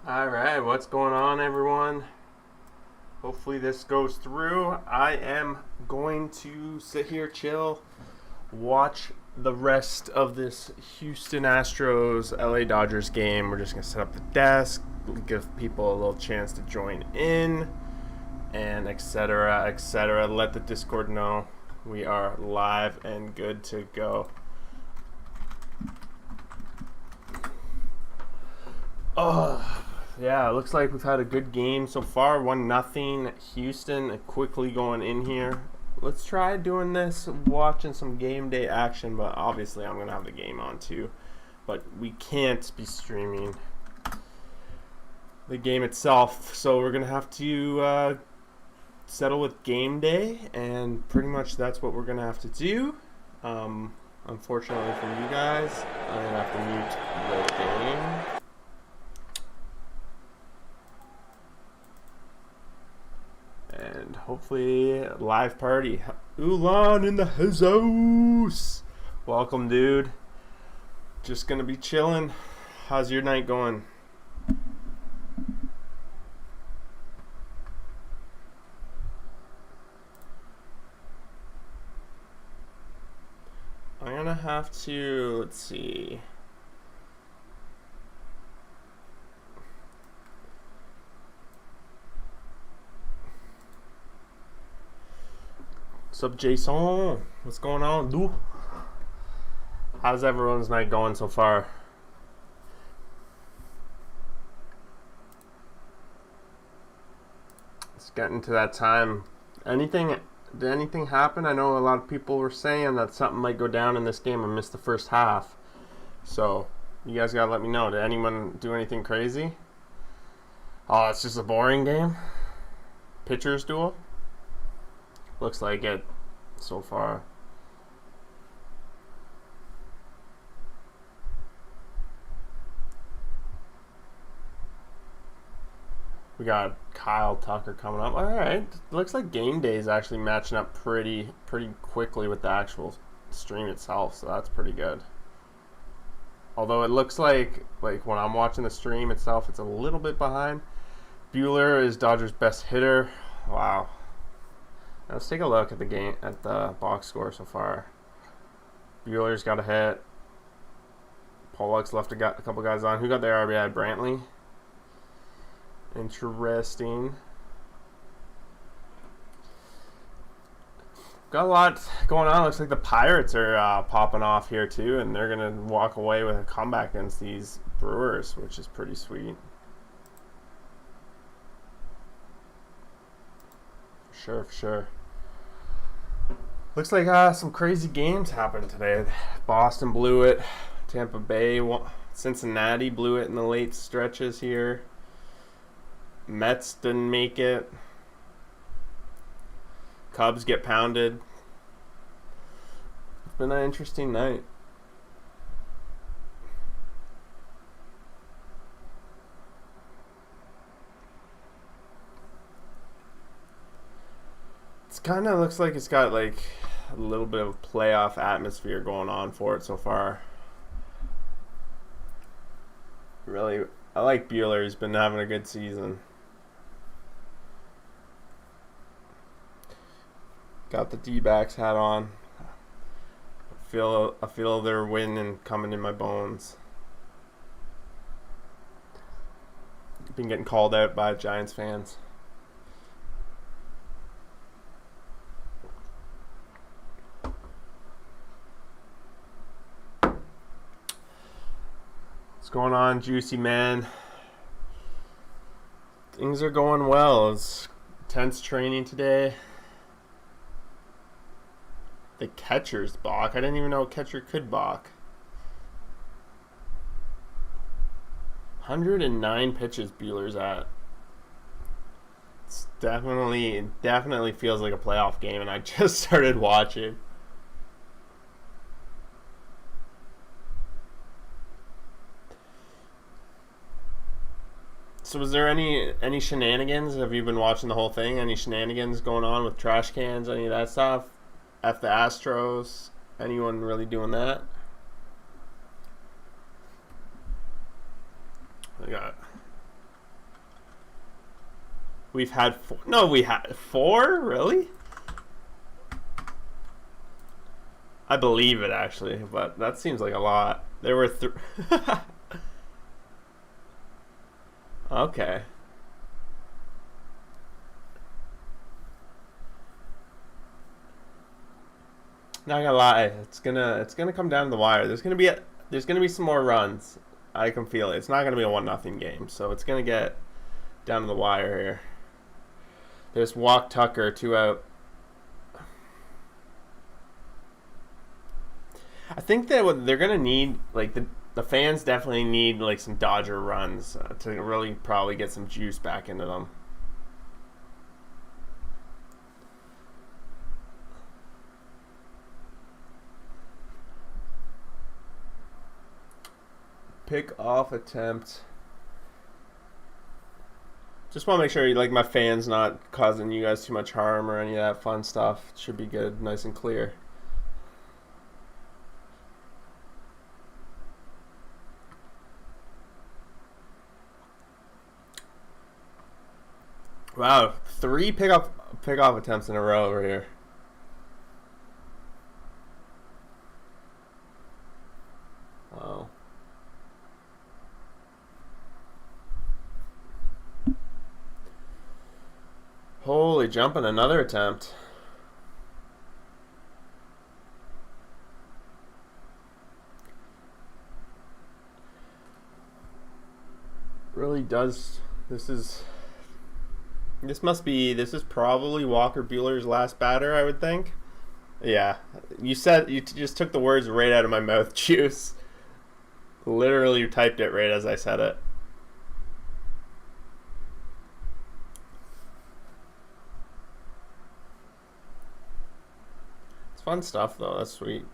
Alright, what's going on, everyone? Hopefully this goes through. I am going to sit here, chill, watch the rest of this Houston Astros LA Dodgers game. We're just going to set up the desk, give people a little chance to join in, and etc. etc. Let the Discord know we are live and good to go. Oh, yeah, it looks like we've had a good game so far. 1-0 Houston quickly going in here. Let's try doing this, watching some game day action, but obviously I'm going to have the game on too. But we can't be streaming the game itself, so we're going to have to settle with game day, and pretty much that's what we're going to have to do. Unfortunately for you guys, I'm going to have to mute the game. And hopefully live party. Ulan in the house. Welcome, dude. Just gonna be chilling. How's your night going? I'm gonna have to, let's see. What's up, Jason? What's going on, dude? How's everyone's night going so far? It's getting to that time. Did anything happen? I know a lot of people were saying that something might go down in this game. I missed the first half. So, you guys gotta let me know. Did anyone do anything crazy? Oh, it's just a boring game? Pitchers duel? Looks like it so far. We got Kyle Tucker coming up. All right, looks like game day is actually matching up pretty quickly with the actual stream itself, so that's pretty good. Although it looks like when I'm watching the stream itself, it's a little bit behind. Buehler is Dodgers' best hitter. Wow. Let's take a look at the game, at the box score so far. Buehler's got a hit. Pollock's left a couple guys on. Who got their RBI? Brantley. Interesting. Got a lot going on. Looks like the Pirates are popping off here too, and they're gonna walk away with a comeback against these Brewers, which is pretty sweet. For sure. Looks like some crazy games happened today. Boston blew it. Tampa Bay, Cincinnati blew it in the late stretches here. Mets didn't make it. Cubs get pounded. It's been an interesting night. Kind of looks like it's got like a little bit of a playoff atmosphere going on for it so far. Really, I like Buehler. He's been having a good season. Got the D-backs hat on. I feel their win coming in my bones. Been getting called out by Giants fans. Going on, Juicy Man? Things are going well. It's intense training today. The catcher's balk. I didn't even know a catcher could balk. 109 pitches Buehler's at. It's definitely feels like a playoff game, and I just started watching. So was there any shenanigans? Have you been watching the whole thing? Any shenanigans going on with trash cans, any of that stuff? F the Astros? Anyone really doing that? I got We've had four. No, we had four? Really? I believe it, actually, but that seems like a lot. There were three. Okay. Not gonna lie, it's gonna come down to the wire. There's gonna be some more runs. I can feel it. It's not gonna be a 1-0 game, so it's gonna get down to the wire here. There's walk Tucker, 2 out. I think that what they're gonna need, like the fans definitely need like some Dodger runs to really probably get some juice back into them. Pick off attempt. Just want to make sure like my fans not causing you guys too much harm or any of that fun stuff. It should be good, nice and clear. Wow, 3 pickoff attempts in a row over here. Wow. Holy jumping, another attempt. Really does. This is probably Walker Buehler's last batter, I would think. Yeah. You just took the words right out of my mouth, Juice. Literally typed it right as I said it. It's fun stuff, though. That's sweet.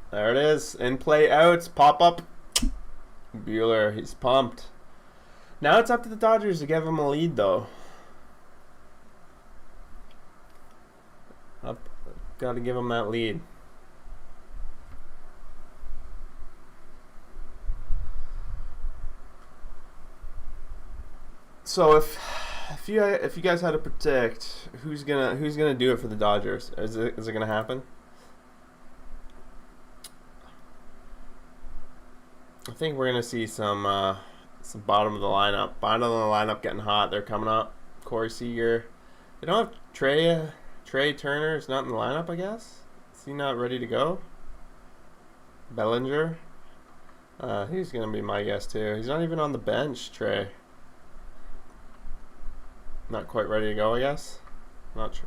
There it is. In play outs. Pop up. Buehler. He's pumped. Now it's up to the Dodgers to give him a lead, though. Got to give him that lead. So if you guys had to predict who's gonna do it for the Dodgers, is it gonna happen? I think we're gonna see some bottom of the lineup. Bottom of the lineup getting hot. They're coming up. Corey Seager. They don't have Trey Turner is not in the lineup, I guess. Is he not ready to go? Bellinger. He's gonna be my guess too. He's not even on the bench. Trey. Not quite ready to go, I guess. Not sure.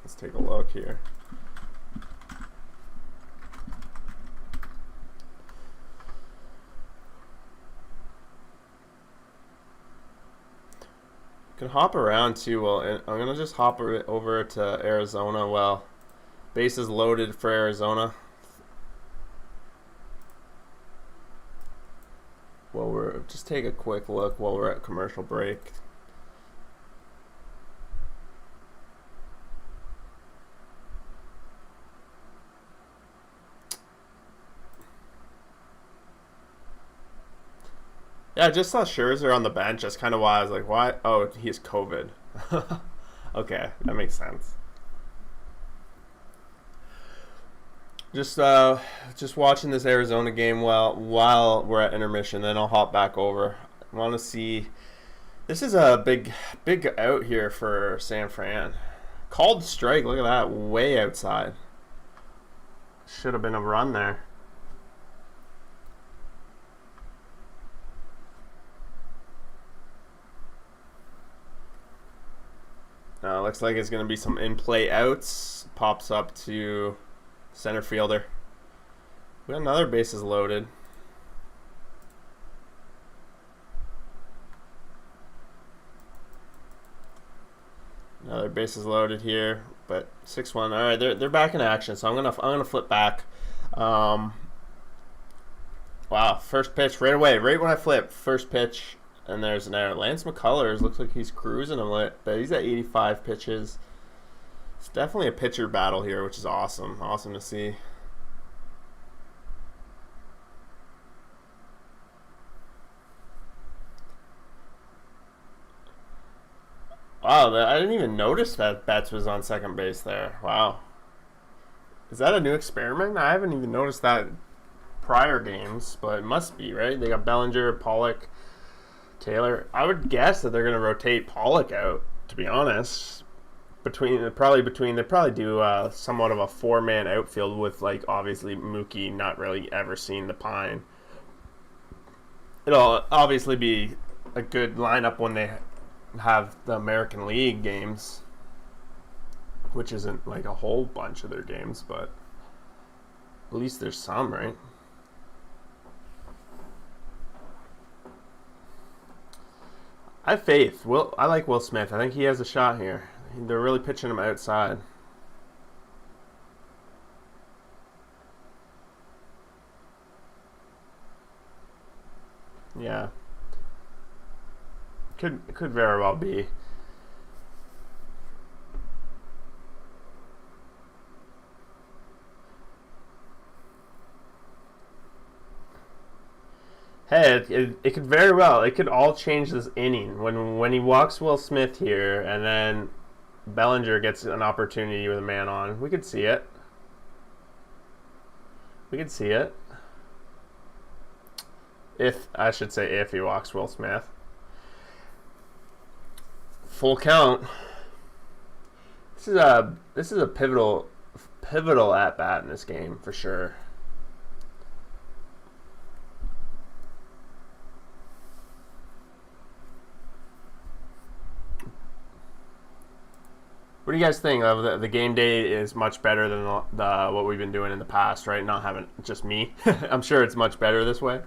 Let's take a look here. Can hop around too. Well, I'm gonna just hop over to Arizona. Well, bases loaded for Arizona. Well, we're just take a quick look while we're at commercial break. Yeah, I just saw Scherzer on the bench. That's kind of why I was like, why? Oh, he has COVID. Okay, that makes sense. Just watching this Arizona game while we're at intermission. Then I'll hop back over. I want to see. This is a big out here for San Fran. Called strike. Look at that, way outside. Should have been a run there. Looks like it's going to be some in-play outs. Pops up to center fielder. We got another bases loaded. Another bases loaded here, but 6-1. All right, they're back in action, so I'm gonna flip back. Wow, first pitch right away, right when I flip, first pitch. And there's an error. Lance McCullers looks like he's cruising him, but he's at 85 pitches. It's definitely a pitcher battle here, which is awesome. Awesome to see. Wow, I didn't even notice that Betts was on second base there. Wow. Is that a new experiment? I haven't even noticed that prior games, but it must be, right? They got Bellinger, Pollock, Taylor. I would guess that they're going to rotate Pollock out, to be honest. They probably do somewhat of a four-man outfield with, like, obviously Mookie not really ever seen the pine. It'll obviously be a good lineup when they have the American League games, which isn't like a whole bunch of their games, but at least there's some, right? I have faith. I like Will Smith. I think he has a shot here. They're really pitching him outside. Yeah. Could very well be. Hey, it could very well. It could all change this inning when he walks Will Smith here, and then Bellinger gets an opportunity with a man on. We could see it. We could see it. If I should say, if he walks Will Smith, full count. This is a pivotal at bat in this game for sure. What do you guys think? The game day is much better than the what we've been doing in the past, right? Not having just me. I'm sure it's much better this way.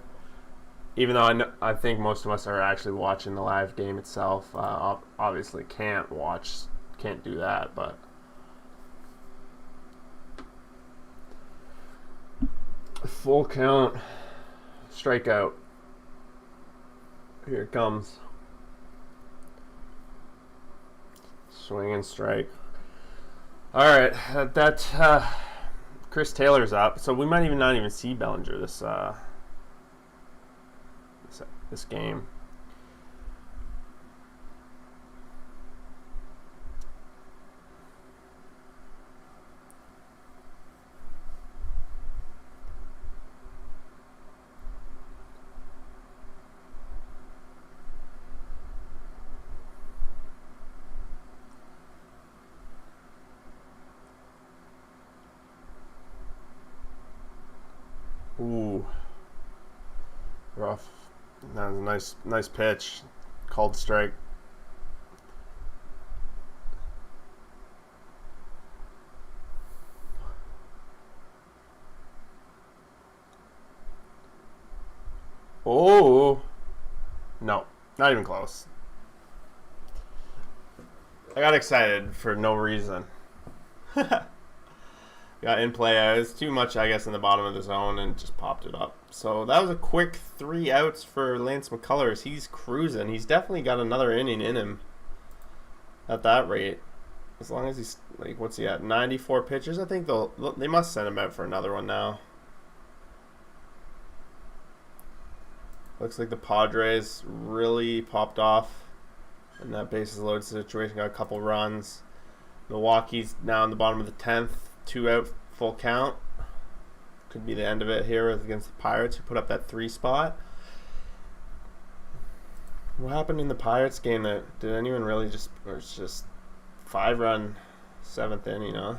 Even though I think most of us are actually watching the live game itself. Obviously can't do that, but full count, strikeout. Here it comes. Swing and strike. All right, Chris Taylor's up, so we might not even see Bellinger this game. Ooh, rough. That was a nice pitch. Called strike. Oh, no, not even close. I got excited for no reason. Got in play. It was too much, I guess, in the bottom of the zone and just popped it up. So that was a quick 3 outs for Lance McCullers. He's cruising. He's definitely got another inning in him at that rate. As long as he's, like, what's he at? 94 pitches? I think they must send him out for another one now. Looks like the Padres really popped off in that bases loaded situation. Got a couple runs. Milwaukee's now in the bottom of the 10th. 2 out, full count. Could be the end of it here against the Pirates, who put up that 3 spot. What happened in the Pirates game? Did anyone really or it's just 5-run 7th inning, huh?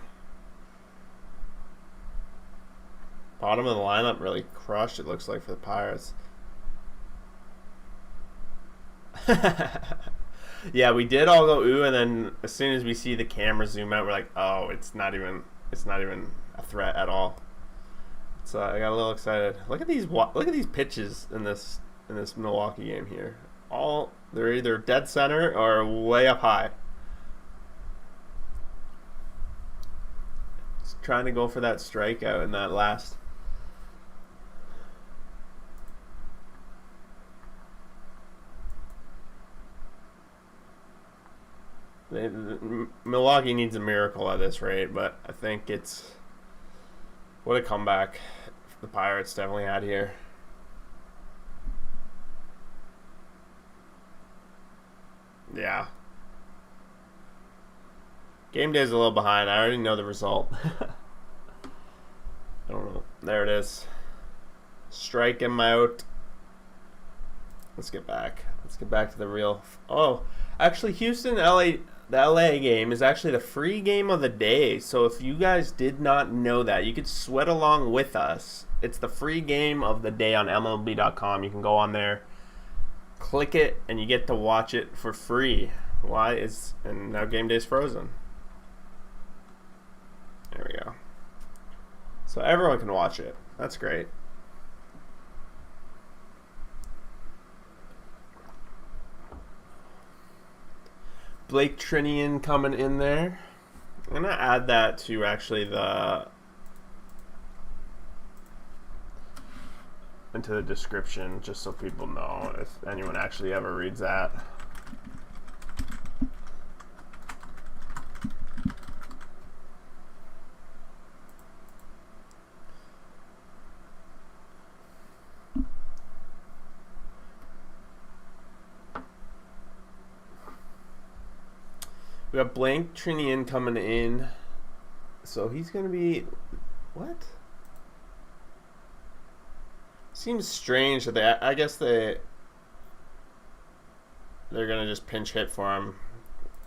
Bottom of the lineup really crushed, it looks like, for the Pirates. Yeah, we did all go ooh, and then as soon as we see the camera zoom out, we're like, oh, it's not even a threat at all. So I got a little excited. Look at these pitches in this Milwaukee game here. They're either dead center or way up high. Just trying to go for that strikeout in that last. Milwaukee needs a miracle at this rate, but I think it's what a comeback the Pirates definitely had here. Yeah. Game day is a little behind. I already know the result. I don't know. There it is. Strike him out. Let's get back. Let's get back to the real. Oh, actually, Houston, LA. The LA game is actually the free game of the day. So if you guys did not know that, you could sweat along with us. It's the free game of the day on MLB.com. You can go on there, click it, and you get to watch it for free. Why is and now game day's frozen. There we go. So everyone can watch it. That's great. Blake Trinian coming in there. I'm going to add that to actually into the description just so people know if anyone actually ever reads that. We got Blake Trinian coming in. So he's going to be... What? Seems strange that I guess they're going to just pinch hit for him.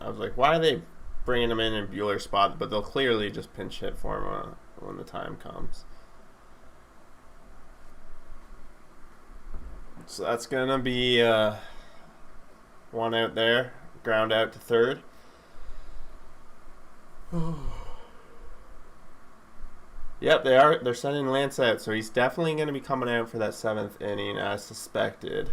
I was like, why are they bringing him in Bueller's spot? But they'll clearly just pinch hit for him when the time comes. So that's going to be one out there. Ground out to third. Yep, they're sending Lance out, so he's definitely going to be coming out for that 7th inning as suspected.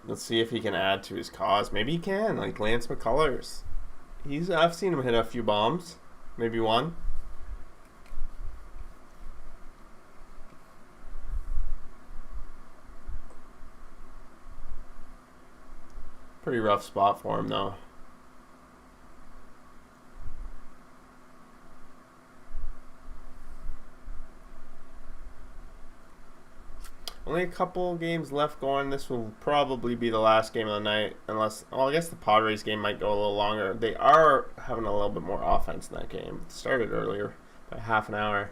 Let's see if he can add to his cause. Maybe he can, like Lance McCullers. I've seen him hit a few bombs, maybe one. Pretty rough spot for him, though. Only a couple games left going. This will probably be the last game of the night, unless... Well, I guess the Padres game might go a little longer. They are having a little bit more offense in that game. It started earlier by half an hour.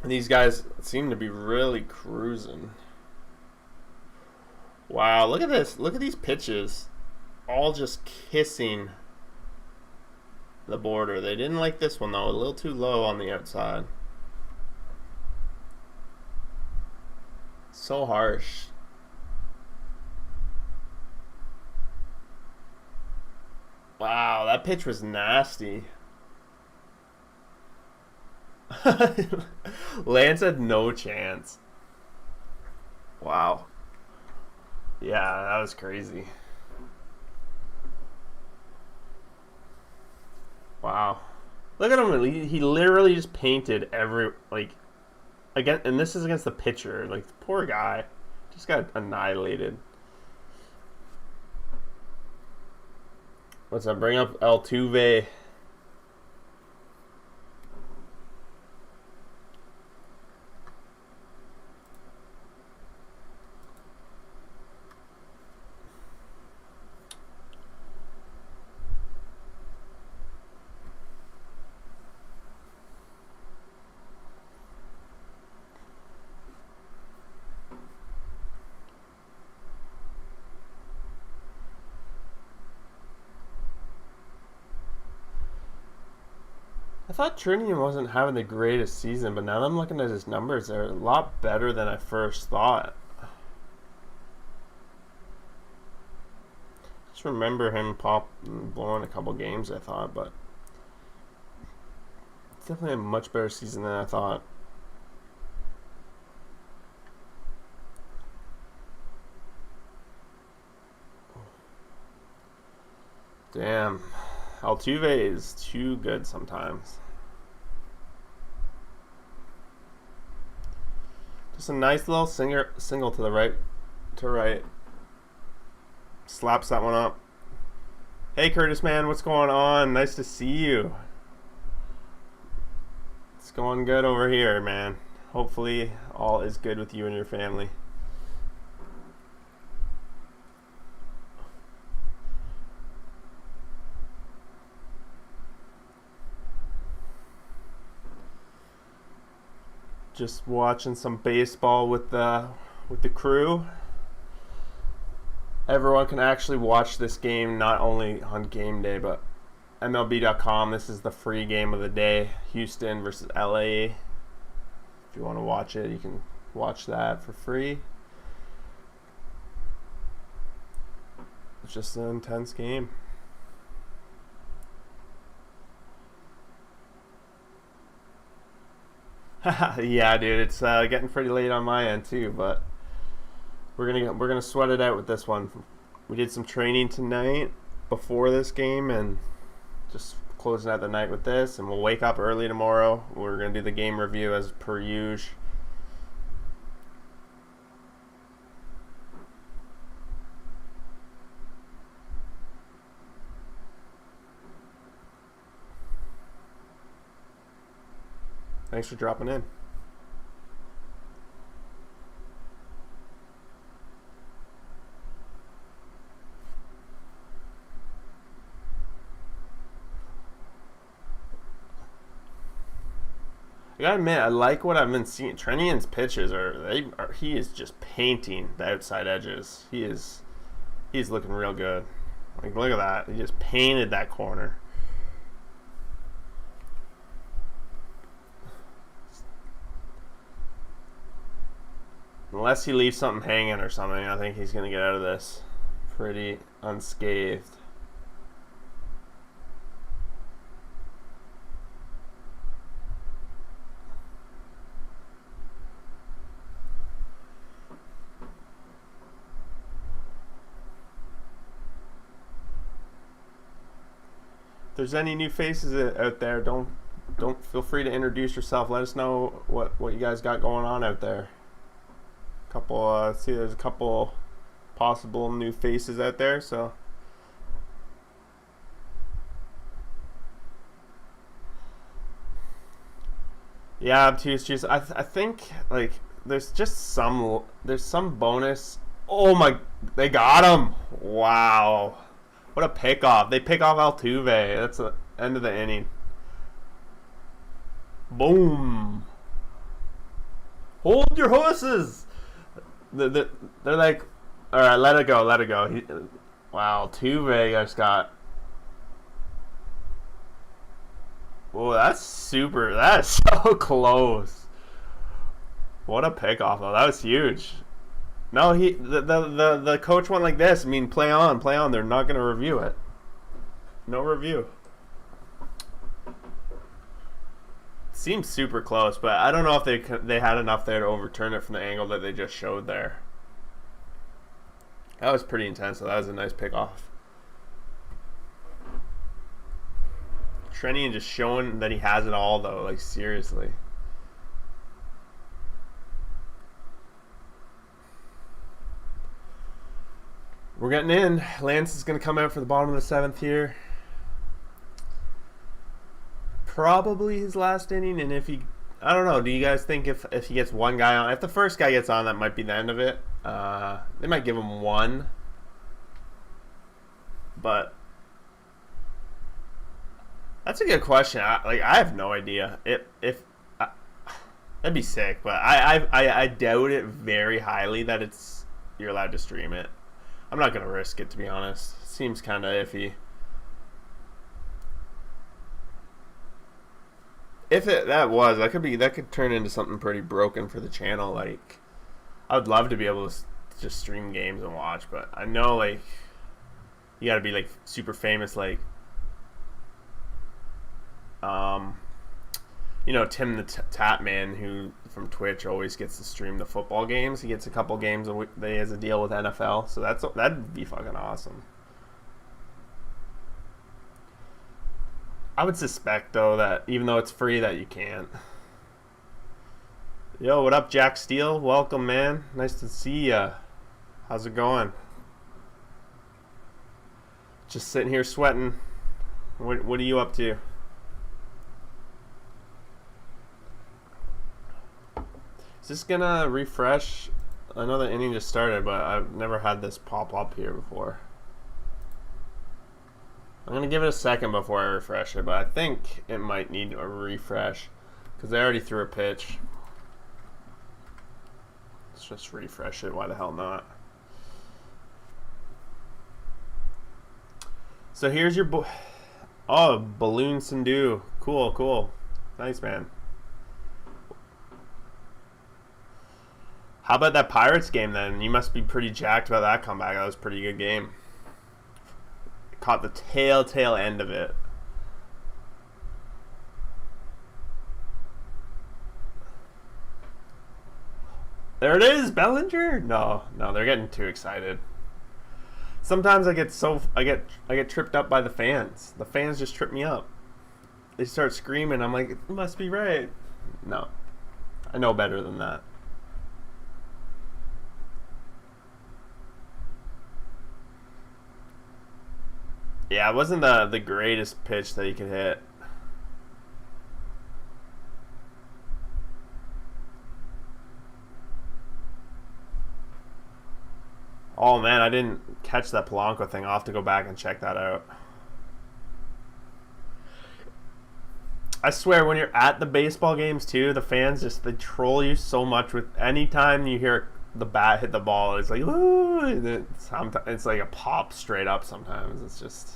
And these guys seem to be really cruising. Wow, look at this. Look at these pitches. All just kissing the border. They didn't like this one, though. A little too low on the outside. So harsh. Wow, that pitch was nasty. Lance had no chance. Wow. Yeah, that was crazy. Wow. Look at him. He literally just painted again, and this is against the pitcher. Like, the poor guy just got annihilated. What's that? Bring up Altuve. I thought Trinian wasn't having the greatest season, but now that I'm looking at his numbers, they're a lot better than I first thought. Just remember him blowing a couple games, I thought, but it's definitely a much better season than I thought. Damn. Altuve is too good sometimes. Just a nice little single to the right to right. Slaps that one up. Hey, Curtis, man, what's going on? Nice to see you. It's going good over here, man. Hopefully, all is good with you and your family. Just watching some baseball with the crew. Everyone can actually watch this game not only on game day, but MLB.com. This is the free game of the day. Houston versus LA. If you want to watch it, you can watch that for free. It's just an intense game. Yeah, dude, it's getting pretty late on my end too, but we're gonna sweat it out with this one. We did some training tonight before this game, and just closing out the night with this, and we'll wake up early tomorrow. We're gonna do the game review as per usual. Thanks for dropping in. I gotta admit, I like what I've been seeing. Trenian's pitches he is just painting the outside edges. He's looking real good. Like, look at that. He just painted that corner. Unless he leaves something hanging or something, I think he's going to get out of this pretty unscathed. If there's any new faces out there, don't feel free to introduce yourself. Let us know what you guys got going on out there. See, there's a couple possible new faces out there, so yeah, obtuse juice. I think like there's some bonus. Oh my, they got him! Wow, what a pickoff! They pick off Altuve. That's the end of the inning. Boom! Hold your horses! They're like, all right, let it go. Wow, Altuve just got. Whoa, that's so close. What a pickoff though. That was huge. No, the coach went like this. I mean, play on. They're not gonna review it. No review. Seems super close, but I don't know if they had enough there to overturn it from the angle that they just showed there. That was pretty intense, so that was a nice pickoff. Trenian just showing that he has it all, though. Like, seriously. We're getting in. Lance is going to come out for the bottom of the seventh here. Probably his last inning, and I don't know, do you guys think if he gets one guy on, if the first guy gets on, that might be the end of it? They might give him one, but that's a good question. I have no idea. That'd be sick, but I doubt it very highly that you're allowed to stream it. I'm not gonna risk it, to be honest. Seems kind of iffy. If that could turn into something pretty broken for the channel. Like, I would love to be able to just stream games and watch, but I know, like, you got to be like super famous, like, Tim the Tap Man, who from Twitch always gets to stream the football games. He gets a couple games a week. He has a deal with NFL, so that'd be fucking awesome. I would suspect, though, that even though it's free, that you can't. Yo, what up, Jack Steele? Welcome, man. Nice to see ya. How's it going? Just sitting here sweating. What are you up to? Is this gonna refresh? I know the inning just started, but I've never had this pop up here before. I'm gonna give it a second before I refresh it, but I think it might need a refresh because they already threw a pitch. Let's just refresh it. Why the hell not? So here's your Balloon Sindhu. Cool. Nice, man. How about that Pirates game then? You must be pretty jacked about that comeback. That was a pretty good game. Caught the tail end of it. There it is, Bellinger. No, they're getting too excited. Sometimes I get tripped up by the fans. The fans just trip me up. They start screaming. I'm like, it must be right. No, I know better than that. Yeah, it wasn't the greatest pitch that he could hit. Oh man, I didn't catch that Polanco thing. I'll have to go back and check that out. I swear, when you're at the baseball games too, the fans they troll you so much with anytime you hear the bat hit the ball. It's like, ooh, and it's like a pop straight up sometimes. It's just,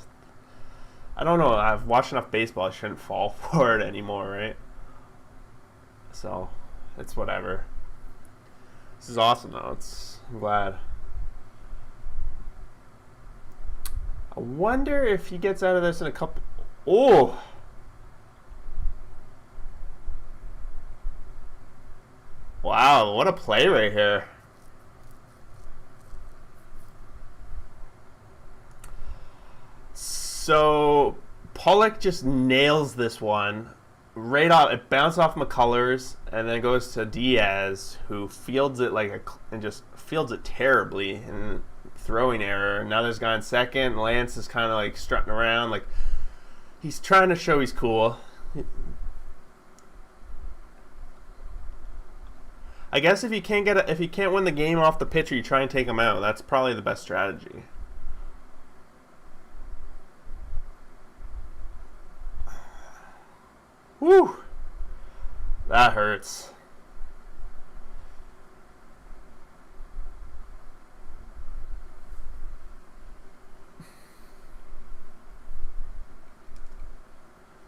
I don't know. I've watched enough baseball. I shouldn't fall for it anymore, right? So, it's whatever. This is awesome though. I'm glad. I wonder if he gets out of this in a couple. Oh! Wow, what a play right here. So, Pollock just nails this one. Right off, it bounced off McCullers, and then it goes to Diaz, who fields it and just fields it terribly. And throwing error. Now there's a guy in second. Lance is kind of like strutting around, like he's trying to show he's cool. I guess if you can't win the game off the pitcher, you try and take him out. That's probably the best strategy. Whew, that hurts.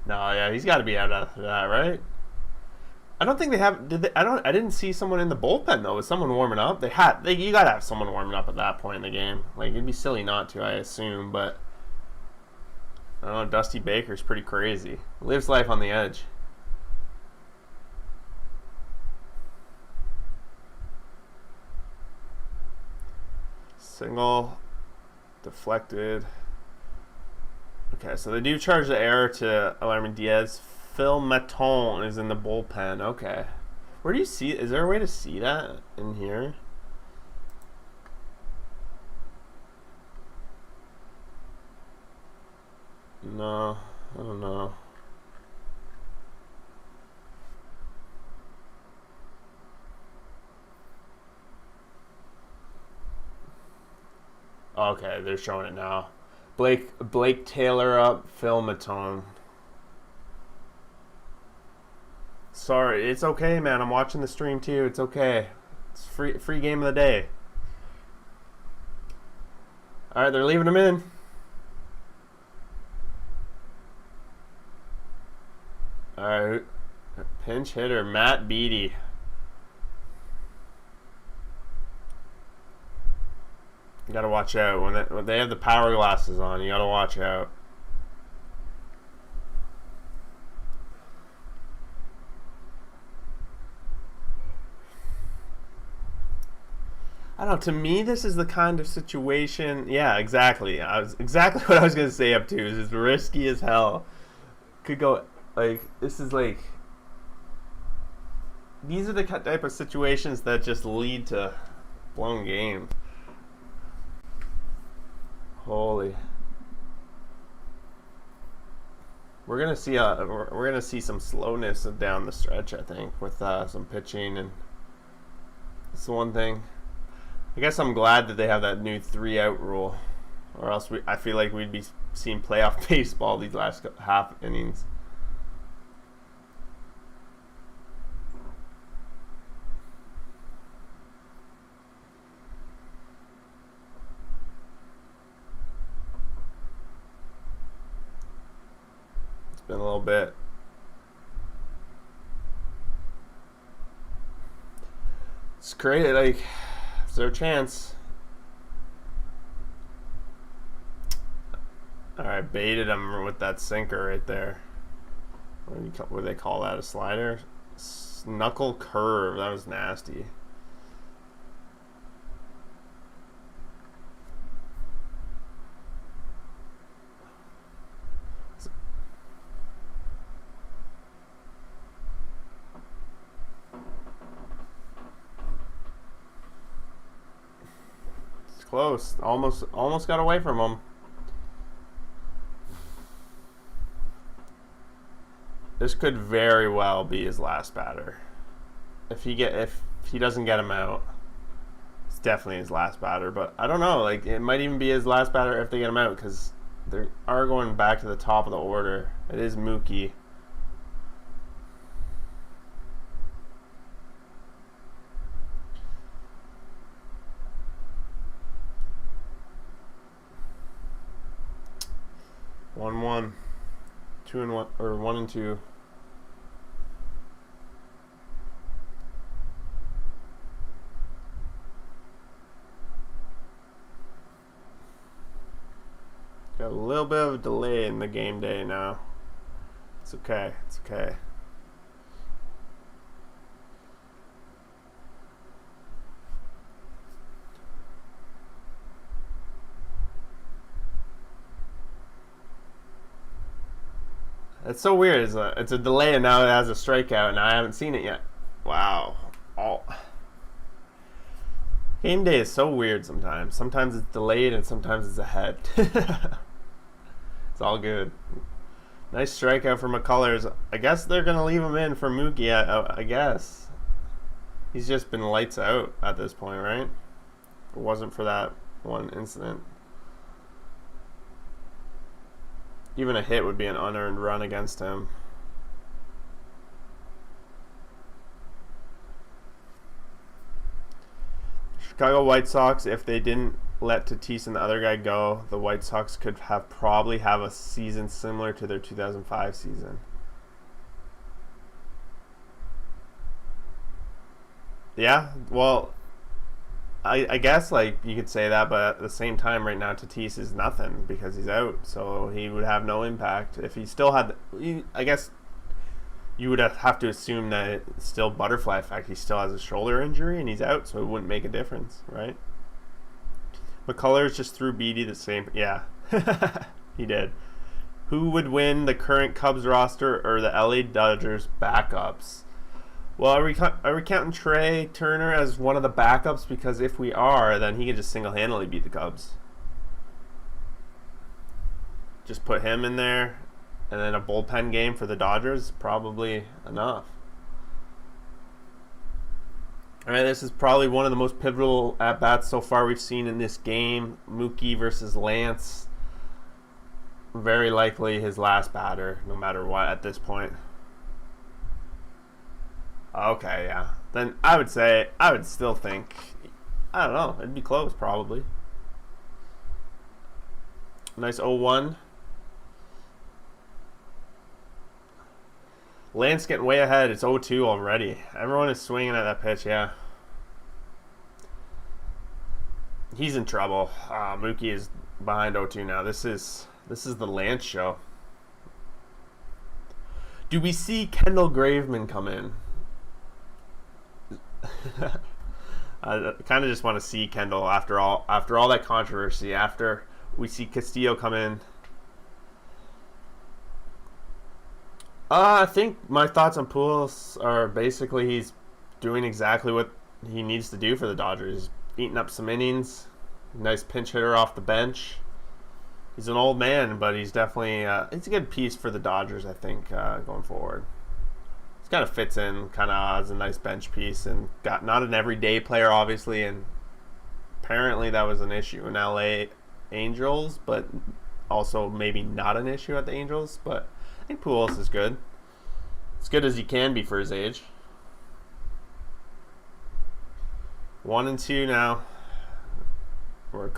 No, yeah, he's got to be out after that, right? I don't think they have. I didn't see someone in the bullpen though. Was someone warming up? You gotta have someone warming up at that point in the game. Like it'd be silly not to, I assume. But I don't know. Dusty Baker's pretty crazy. Lives life on the edge. Single, deflected. Okay, so they do charge the error to Alarmin Diaz. Phil Maton is in the bullpen. Okay. Where do you see it? Is there a way to see that in here? No, I don't know. Okay, they're showing it now. Blake Taylor up, Phil Maton. Sorry, it's okay, man. I'm watching the stream too. It's okay. It's free game of the day. All right, they're leaving him in. All right, pinch hitter Matt Beattie. You gotta watch out when they have the power glasses on. You gotta watch out. I don't know. To me, this is the kind of situation. Yeah, exactly. Exactly what I was gonna say. Up to is it's risky as hell. Could go like this is like. These are the type of situations that just lead to blown games. Holy. We're gonna see some slowness down the stretch, I think, with some pitching, and it's the one thing. I guess I'm glad that they have that new 3-out rule, or else I feel like we'd be seeing playoff baseball these last half innings. It's been a little bit. It's great, like, it's their chance. Alright, baited him with that sinker right there. What do they call that? A slider? Knuckle curve. That was nasty. It's close. Almost got away from him. This could very well be his last batter. If he doesn't get him out, it's definitely his last batter. But I don't know. Like, it might even be his last batter if they get him out, because they are going back to the top of the order. It is Mookie. One, 2-1, or 1-2. Got a little bit of a delay in the game day now. It's okay. It's okay. It's so weird. It's a delay, and now it has a strikeout, and I haven't seen it yet. Wow. Game day is so weird sometimes. Sometimes it's delayed, and sometimes it's ahead. It's all good. Nice strikeout for McCullers. I guess they're going to leave him in for Mookie, I guess. He's just been lights out at this point, right? If it wasn't for that one incident. Even a hit would be an unearned run against him. Chicago White Sox, if they didn't let Tatis and the other guy go, the White Sox could probably have a season similar to their 2005 season. Yeah, well, I guess, like, you could say that, but at the same time, right now, Tatis is nothing because he's out, so he would have no impact. If he still had, I guess you would have to assume that it's still butterfly effect. He still has a shoulder injury and he's out, so it wouldn't make a difference, right? McCullers just threw Beatty the same. Yeah, he did. Who would win the current Cubs roster or the LA Dodgers backups? Well, are we counting Trey Turner as one of the backups? Because if we are, then he can just single-handedly beat the Cubs. Just put him in there, and then a bullpen game for the Dodgers, probably enough. All right, this is probably one of the most pivotal at-bats so far we've seen in this game. Mookie versus Lance. Very likely his last batter, no matter what, at this point. Okay, yeah. Then I would still think, I don't know, it'd be close probably. Nice 0-1. Lance getting way ahead. It's 0-2 already. Everyone is swinging at that pitch, yeah. He's in trouble. Mookie is behind 0-2 now. This is the Lance show. Do we see Kendall Graveman come in? I kind of just want to see Kendall after all that controversy. After we see Castillo come in, I think my thoughts on Pujols are basically he's doing exactly what he needs to do for the Dodgers. He's eating up some innings. Nice pinch hitter off the bench. He's an old man, but he's definitely it's a good piece for the Dodgers, I think, going forward. It kind of fits in, kind of as a nice bench piece, and got not an everyday player, obviously, and apparently that was an issue in LA Angels, but also maybe not an issue at the Angels. But I think Pujols is good. As good as he can be for his age. 1-2 now. We're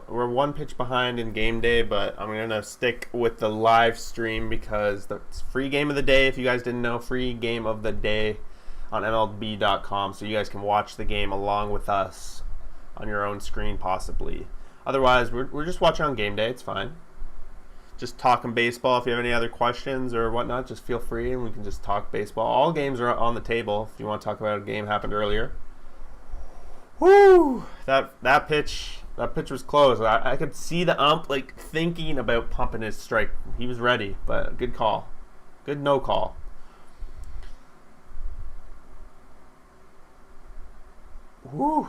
we're one pitch behind in game day, but I'm gonna stick with the live stream because it's free game of the day. If you guys didn't know, free game of the day on MLB.com, so you guys can watch the game along with us on your own screen, possibly. Otherwise, we're just watching on game day. It's fine. Just talking baseball. If you have any other questions or whatnot, just feel free, and we can just talk baseball. All games are on the table. If you want to talk about a game happened earlier. Woo! That pitch was close. I could see the ump like thinking about pumping his strike. He was ready, but good call. Good no call. Woo!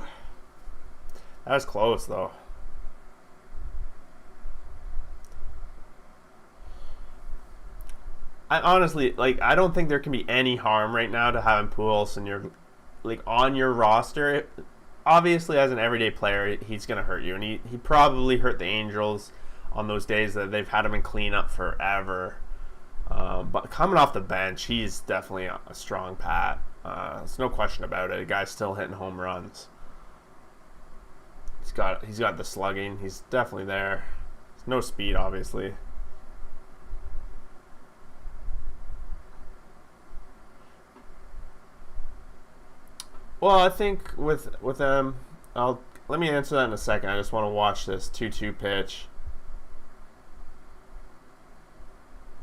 That was close though. I honestly I don't think there can be any harm right now to having Pujols in your on your roster. Obviously, as an everyday player, he's going to hurt you. And he probably hurt the Angels on those days that they've had him in cleanup forever. But coming off the bench, he's definitely a strong pat. There's no question about it. The guy's still hitting home runs. He's got the slugging. He's definitely there. There's no speed, obviously. Well, I think with them, let me answer that in a second. I just want to watch this 2-2 pitch.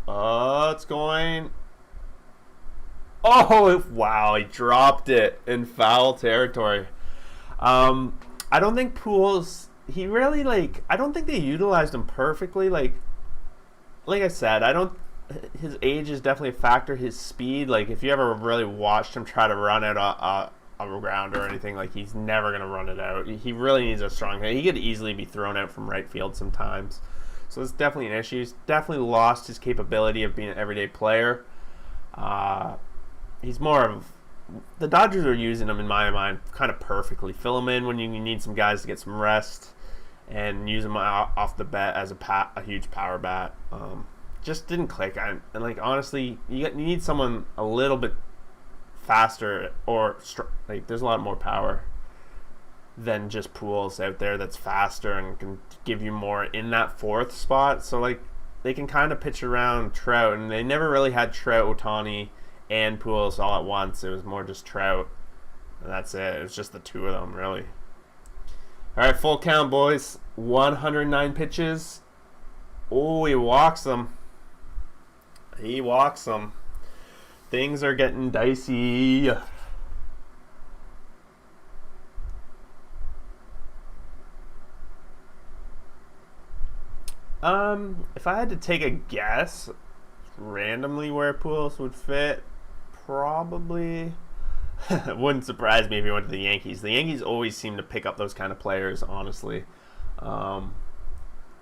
It's going. Oh wow! He dropped it in foul territory. I don't think Pujols. He really I don't think they utilized him perfectly. Like I said, I don't. His age is definitely a factor. His speed. If you ever really watched him try to run out a ground or anything, he's never gonna run it out. He really needs a strong hit. He could easily be thrown out from right field sometimes, so it's definitely an issue. He's definitely lost his capability of being an everyday player. He's more of the Dodgers are using him in my mind kind of perfectly. Fill him in when you need some guys to get some rest, and use him off the bat as a huge power bat. Just didn't click. And honestly, you need someone a little bit faster or there's a lot more power than just Pujols out there that's faster and can give you more in that fourth spot. So they can kind of pitch around Trout, and they never really had Trout, Ohtani, and Pujols all at once. It was more just Trout, and that's it. It was just the two of them, really. All right, full count, boys. 109 pitches. Oh, he walks them. Things are getting dicey. If I had to take a guess randomly where Pujols would fit, probably it wouldn't surprise me if he went to the Yankees. The Yankees always seem to pick up those kind of players, honestly.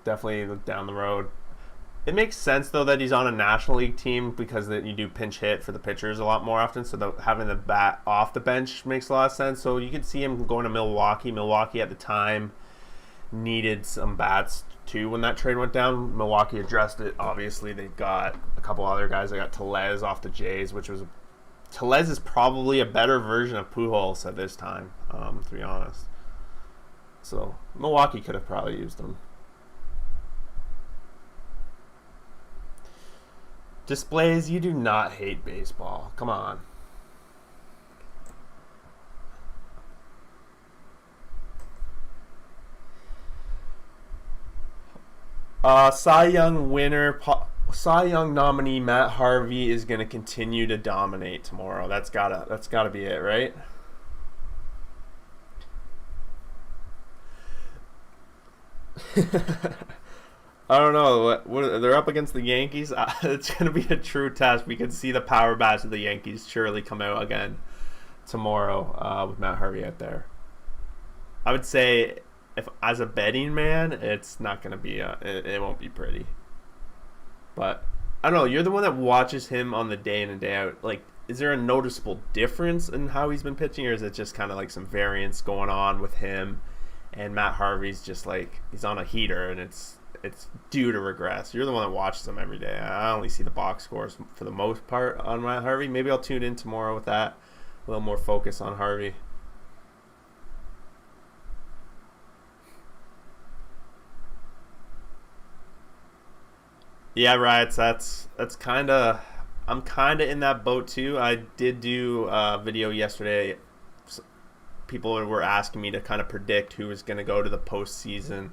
Definitely down the road. It makes sense, though, that he's on a National League team because you do pinch hit for the pitchers a lot more often, so having the bat off the bench makes a lot of sense. So you could see him going to Milwaukee. Milwaukee at the time needed some bats, too, when that trade went down. Milwaukee addressed it. Obviously, they got a couple other guys. They got Tellez off the Jays, Tellez is probably a better version of Pujols at this time, to be honest. So Milwaukee could have probably used him. Displays, you do not hate baseball. Come on. Cy Young winner, Cy Young nominee Matt Harvey is going to continue to dominate tomorrow. That's gotta be it, right? I don't know. What they're up against the Yankees. It's going to be a true test. We can see the power bats of the Yankees surely come out again tomorrow with Matt Harvey out there. I would say if as a betting man, it's not going to be it won't be pretty. But I don't know. You're the one that watches him on the day in and day out. Like, is there a noticeable difference in how he's been pitching, or is it just kind of like some variance going on with him? And Matt Harvey's just like he's on a heater, and it's due to regress. You're the one that watches him every day. I only see the box scores for the most part on Matt Harvey. Maybe I'll tune in tomorrow with that. A little more focus on Harvey. Yeah, right. That's kind of. I'm kind of in that boat too. I did do a video yesterday. People were asking me to kind of predict who was going to go to the postseason.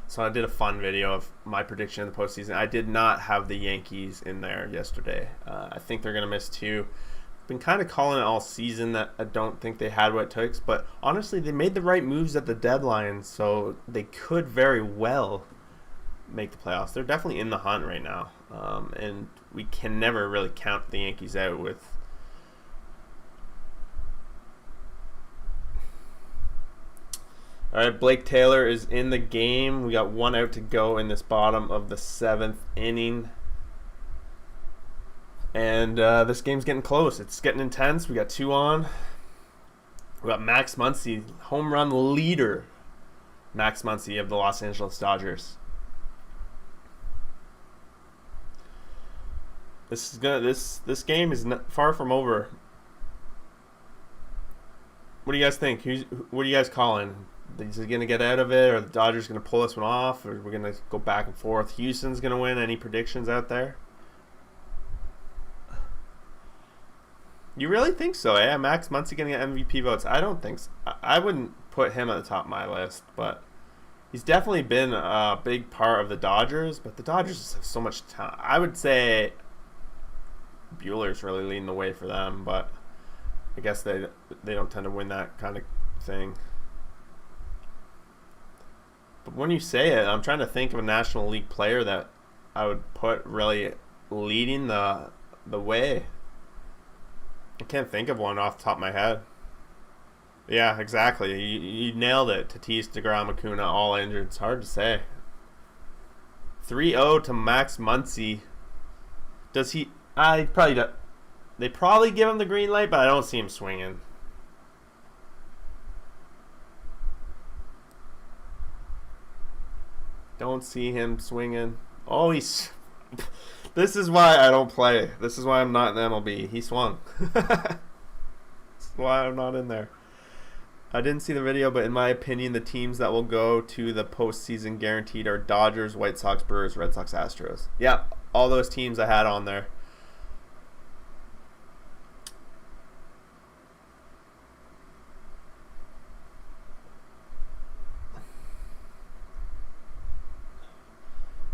So I did a fun video of my prediction of the postseason. I did not have the Yankees in there yesterday. I think they're going to miss 2. Been kind of calling it all season that I don't think they had what it takes. But honestly, they made the right moves at the deadline, so they could very well make the playoffs. They're definitely in the hunt right now. And we can never really count the Yankees out with... All right, Blake Taylor is in the game. We got 1 out to go in this bottom of the 7th inning. And this game's getting close. It's getting intense. We got 2 on. We got Max Muncy, home run leader. Max Muncy of the Los Angeles Dodgers. This game is not far from over. What do you guys think? What are you guys calling? Is he going to get out of it, or the Dodgers going to pull this one off, or we're going to go back and forth? Houston's going to win. Any predictions out there? You really think so, eh? Max Muncy going to get MVP votes? I don't think so. I wouldn't put him at the top of my list, but he's definitely been a big part of the Dodgers, but the Dodgers just have so much talent. I would say Buehler's really leading the way for them, but I guess they don't tend to win that kind of thing. But when you say it, I'm trying to think of a National League player that I would put really leading the way. I can't think of one off the top of my head. Yeah, exactly. You nailed it. Tatis, DeGrom, Acuna, all injured. It's hard to say. 3-0 to Max Muncy. Does he... They probably give him the green light, but I don't see him swinging. Don't see him swinging. Oh, he's... This is why I don't play. This is why I'm not in the MLB. He swung. That's why I'm not in there. I didn't see the video, but in my opinion, the teams that will go to the postseason guaranteed are Dodgers, White Sox, Brewers, Red Sox, Astros. Yeah, all those teams I had on there.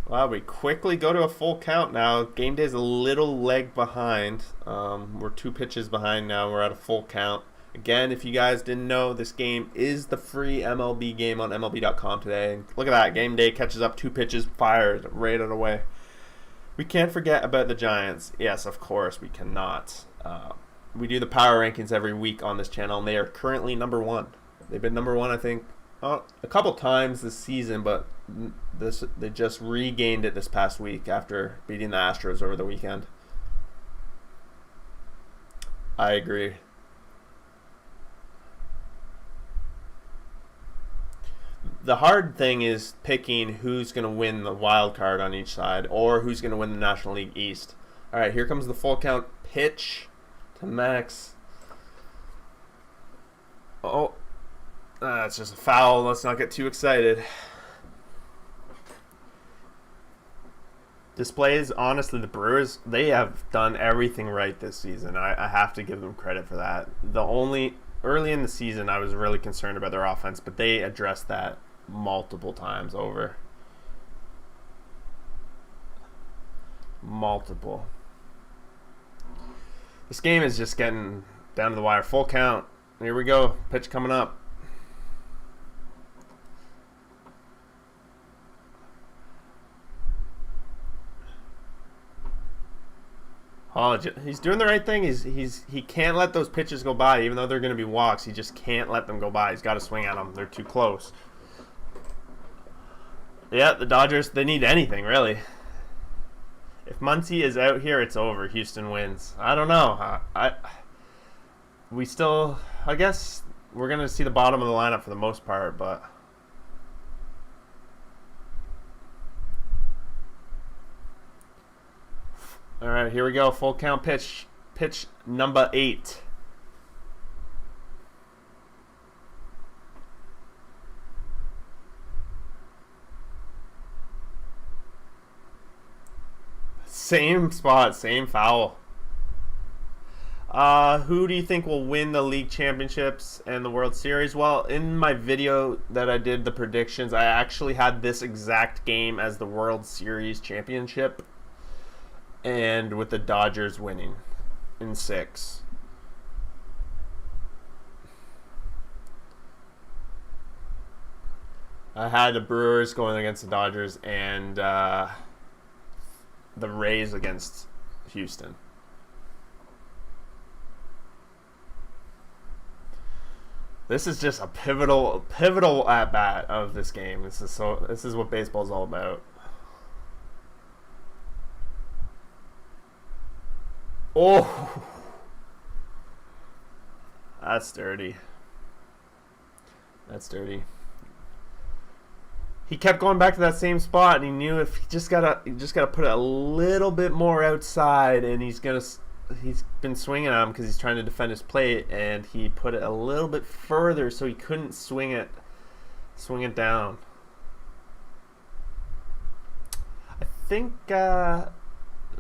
Wow, we quickly go to a full count now. Game day's a little leg behind. We're 2 pitches behind now. We're at a full count. Again, if you guys didn't know, this game is the free MLB game on MLB.com today. And look at that. Game day catches up 2 pitches, fired, right out away. We can't forget about the Giants. Yes, of course, we cannot. We do the power rankings every week on this channel, and they are currently number 1. They've been number 1, I think, a couple times this season, but they just regained it this past week after beating the Astros over the weekend. I agree. The hard thing is picking who's going to win the wild card on each side or who's going to win the National League East. All right, here comes the full count pitch to Max. Oh, it's just a foul. Let's not get too excited. Displays, honestly, the Brewers, they have done everything right this season. I have to give them credit for that. Early in the season, I was really concerned about their offense, but they addressed that multiple times over. Multiple. This game is just getting down to the wire. Full count. Here we go. Pitch coming up. Oh, he's doing the right thing. He can't let those pitches go by, even though they're going to be walks. He just can't let them go by. He's got to swing at them. They're too close. Yeah, the Dodgers, they need anything, really. If Muncy is out here, it's over. Houston wins. I don't know. We still, I guess we're going to see the bottom of the lineup for the most part, but all right, here we go. Full count pitch. Pitch number 8. Same spot, same foul. Who do you think will win the league championships and the World Series? Well, in my video that I did, the predictions, I actually had this exact game as the World Series championship, and with the Dodgers winning in 6. I had the Brewers going against the Dodgers and the Rays against Houston. This is just a pivotal at bat of this game. This is what baseball's all about. Oh, that's dirty. That's dirty. He kept going back to that same spot, and he knew if he just gotta put it a little bit more outside, and he's been swinging at him because he's trying to defend his plate, and he put it a little bit further so he couldn't swing it down. I think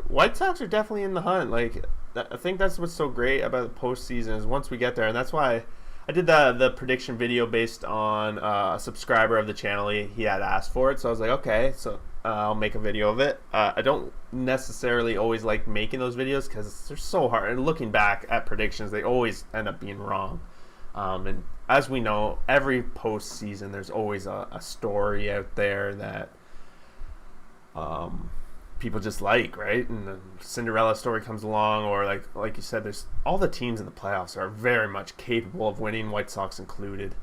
White Sox are definitely in the hunt. Like, I think that's what's so great about the postseason is once we get there, and that's why I did the prediction video based on a subscriber of the channel. He had asked for it, so I was like, okay, so I'll make a video of it. I don't necessarily always like making those videos because they're so hard. And looking back at predictions, they always end up being wrong. And as we know, every postseason, there's always a story out there that people just like, right? And the Cinderella story comes along, or like you said, there's all the teams in the playoffs are very much capable of winning, White Sox included.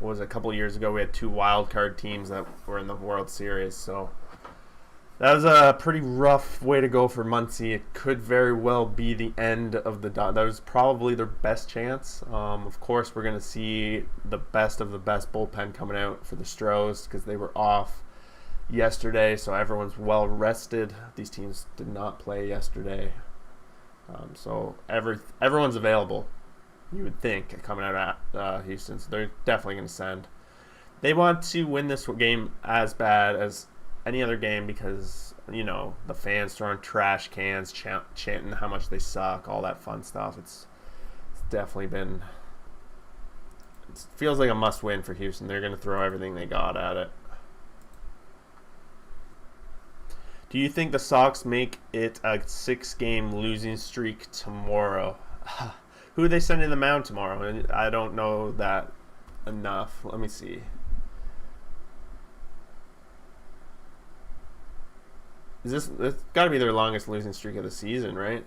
What was it, a couple of years ago, we had 2 wild card teams that were in the World Series, so that was a pretty rough way to go for Muncy. It could very well be the end of that was probably their best chance. Of course, we're going to see the best of the best bullpen coming out for the Astros because they were off yesterday, so everyone's well rested. These teams did not play yesterday, so everyone's available, you would think, coming out of Houston. So they're definitely going to send. They want to win this game as bad as any other game because, you know, the fans throwing trash cans, chanting how much they suck, all that fun stuff. It's definitely been. It feels like a must-win for Houston. They're going to throw everything they got at it. Do you think the Sox make it a 6-game losing streak tomorrow? Who are they sending to the mound tomorrow? I don't know that enough. Let me see. It's got to be their longest losing streak of the season, right?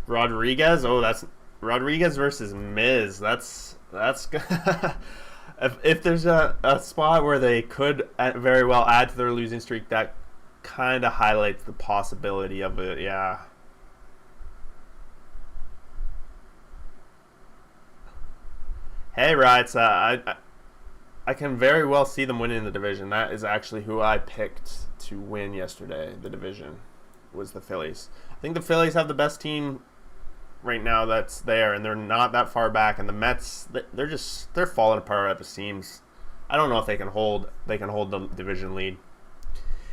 Rodriguez. Oh, that's Rodriguez versus Miz. That's if there's a spot where they could very well add to their losing streak, that kind of highlights the possibility of it. Yeah. Hey, Rights. I can very well see them winning the division. That is actually who I picked to win yesterday. The division was the Phillies. I think the Phillies have the best team right now that's there, and they're not that far back. And the Mets, they're falling apart at the seams. I don't know if they can hold the division lead.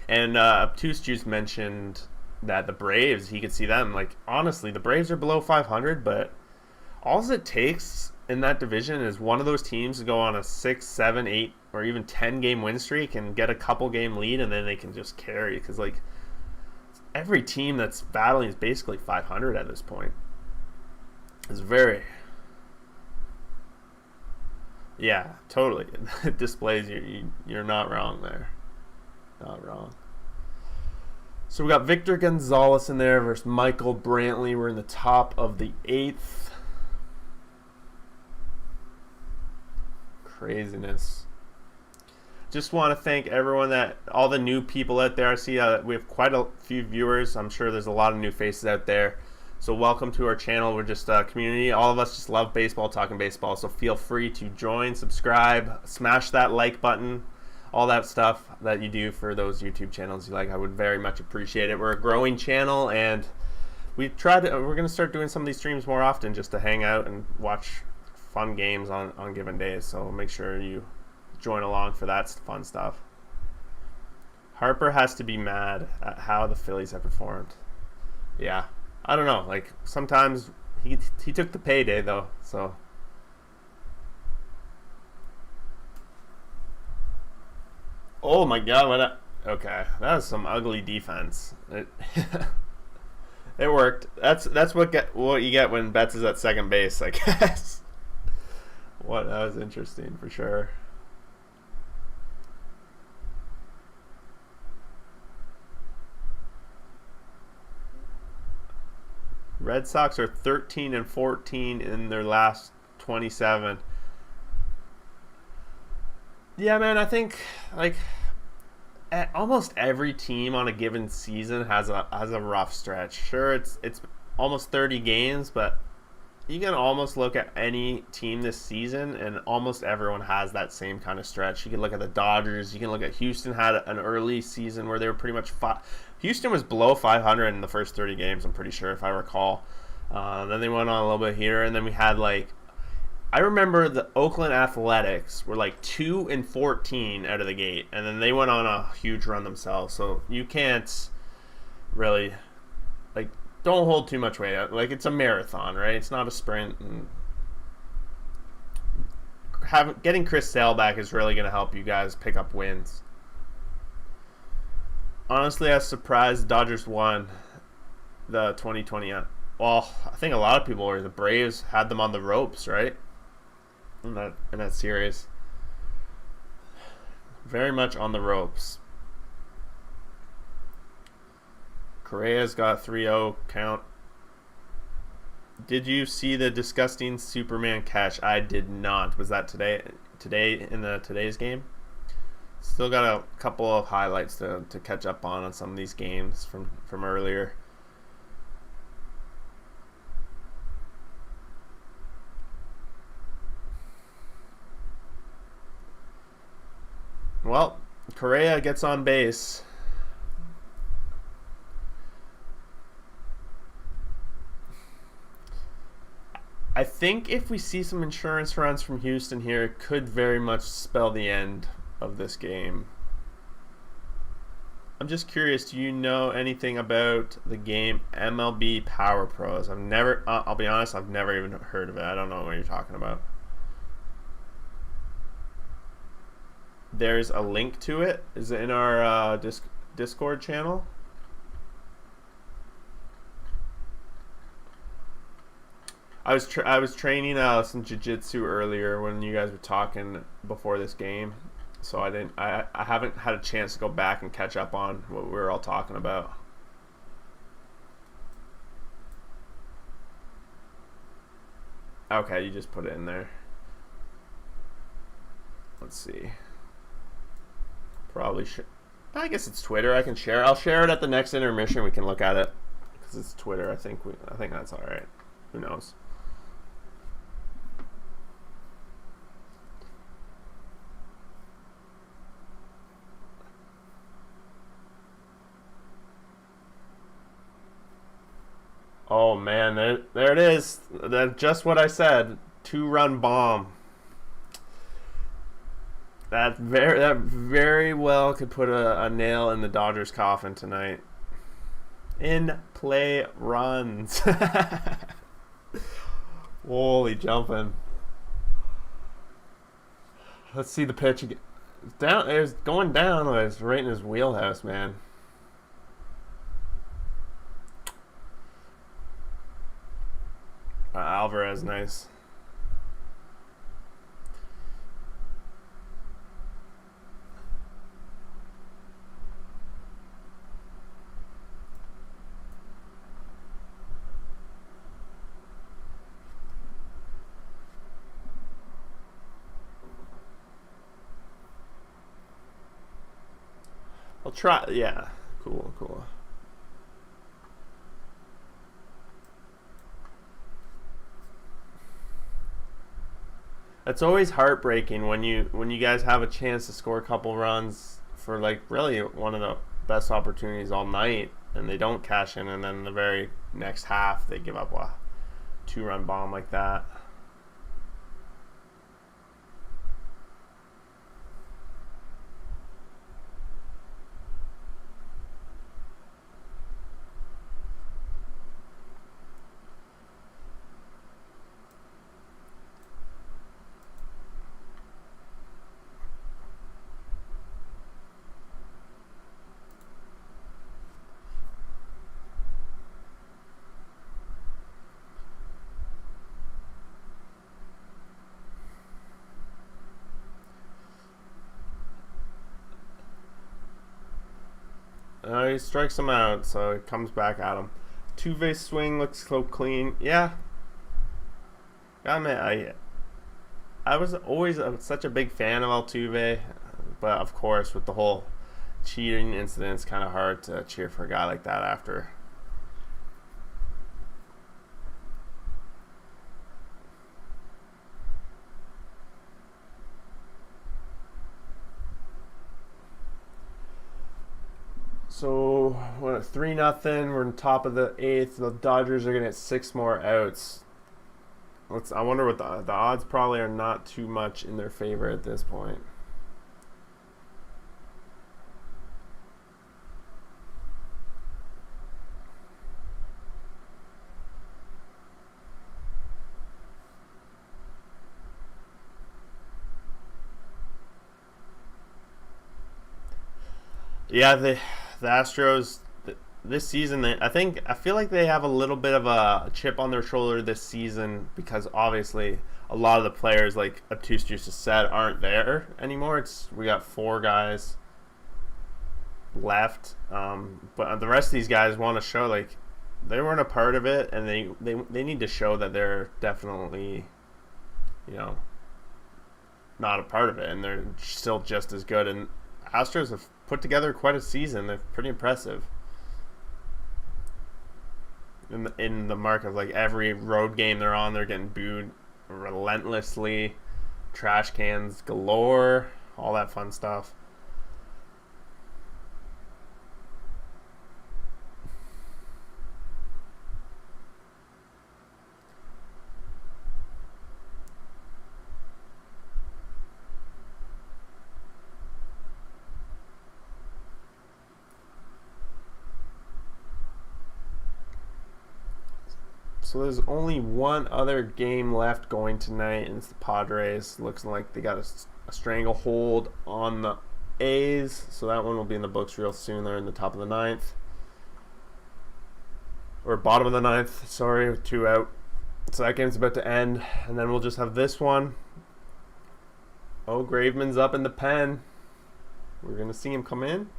And Obtuse Juice mentioned that the Braves, he could see them. Like, honestly, the Braves are below 500, but all it takes in that division is one of those teams to go on a 6, 7, 8, or even 10-game win streak and get a couple-game lead, and then they can just carry. Because, like, every team that's battling is basically 500 at this point. It's very... Yeah, totally. It displays you're not wrong there. Not wrong. So we got Victor Gonzalez in there versus Michael Brantley. We're in the top of the 8th. Craziness. Just want to thank everyone all the new people out there. I see we have quite a few viewers. I'm sure there's a lot of new faces out there. So welcome to our channel. We're just a community. All of us just love baseball, talking baseball. So feel free to join, subscribe, smash that like button, all that stuff that you do for those YouTube channels you like. I would very much appreciate it. We're a growing channel, and we're going to start doing some of these streams more often just to hang out and watch fun games on given days. So make sure you join along for that fun stuff. Harper has to be mad at how the Phillies have performed. Yeah. I don't know. Like, sometimes he took the payday, though, so. Oh, my God. Okay. That was some ugly defense. It worked. That's what you get when Betts is at second base, I guess. That was interesting, for sure. Red Sox are 13-14 in their last 27. Yeah, man, I think like almost every team on a given season has a rough stretch. Sure, it's almost 30 games, but you can almost look at any team this season, and almost everyone has that same kind of stretch. You can look at the Dodgers. You can look at Houston had an early season where they were pretty much Houston was below 500 in the first 30 games, I'm pretty sure, if I recall. Then they went on a little bit here, and then we had I remember the Oakland Athletics were 2-14 out of the gate, and then they went on a huge run themselves. So you can't really don't hold too much weight. It's a marathon, right? It's not a sprint. And getting Chris Sale back is really going to help you guys pick up wins. Honestly, I was surprised Dodgers won the 2020. Well, I think a lot of people were. The Braves had them on the ropes, right? In that series. Very much on the ropes. Correa's got a 3-0 count. Did you see the disgusting Superman catch? I did not. Was that today in today's game? Still got a couple of highlights to catch up on some of these games from earlier. Well, Correa gets on base. I think if we see some insurance runs from Houston here, it could very much spell the end of this game. I'm just curious, do you know anything about the game MLB Power Pros? I'll be honest, I've never even heard of it. I don't know what you're talking about. There's a link to it. Is it in our Discord channel? I was training some jiu-jitsu earlier when you guys were talking before this game, so I haven't had a chance to go back and catch up on what we were all talking about. Okay, you just put it in there. Let's see. Probably should. I guess it's Twitter. I can share. I'll share it at the next intermission. We can look at it because it's Twitter. I think that's all right. Who knows? Oh man, there it is. That's just what I said. 2-run bomb. That very well could put a nail in the Dodgers' coffin tonight. In play runs. Holy jumping. Let's see the pitch again. It was going down. It was right in his wheelhouse, man. Alvarez, nice. I'll try. Yeah, cool, cool. It's always heartbreaking when you guys have a chance to score a couple runs for like really one of the best opportunities all night, and they don't cash in, and then the very next half they give up a 2-run bomb like that. He strikes him out, so it comes back at him. Two-base swing looks so clean. Yeah. I mean, I was always such a big fan of Altuve, but of course with the whole cheating incident, it's kind of hard to cheer for a guy like that after. So what? 3-0. We're on top of the 8th. The Dodgers are gonna get 6 more outs. I wonder what the odds probably are not too much in their favor at this point. Yeah, the Astros this season, I feel like they have a little bit of a chip on their shoulder this season because obviously a lot of the players like Aptus just said aren't there anymore. We got 4 guys left, but the rest of these guys want to show like they weren't a part of it, and they need to show that they're definitely, not a part of it, and they're still just as good. And Astros have put together quite a season. They're pretty impressive. In the mark of like every road game they're on, they're getting booed relentlessly, trash cans galore, all that fun stuff. So there's only one other game left going tonight, and it's the Padres. Looks like they got a stranglehold on the A's, so that one will be in the books real soon. They're in the top of the 9th. Or bottom of the 9th, sorry, with 2 out. So that game's about to end, and then we'll just have this one. Oh, Graveman's up in the pen. We're going to see him come in.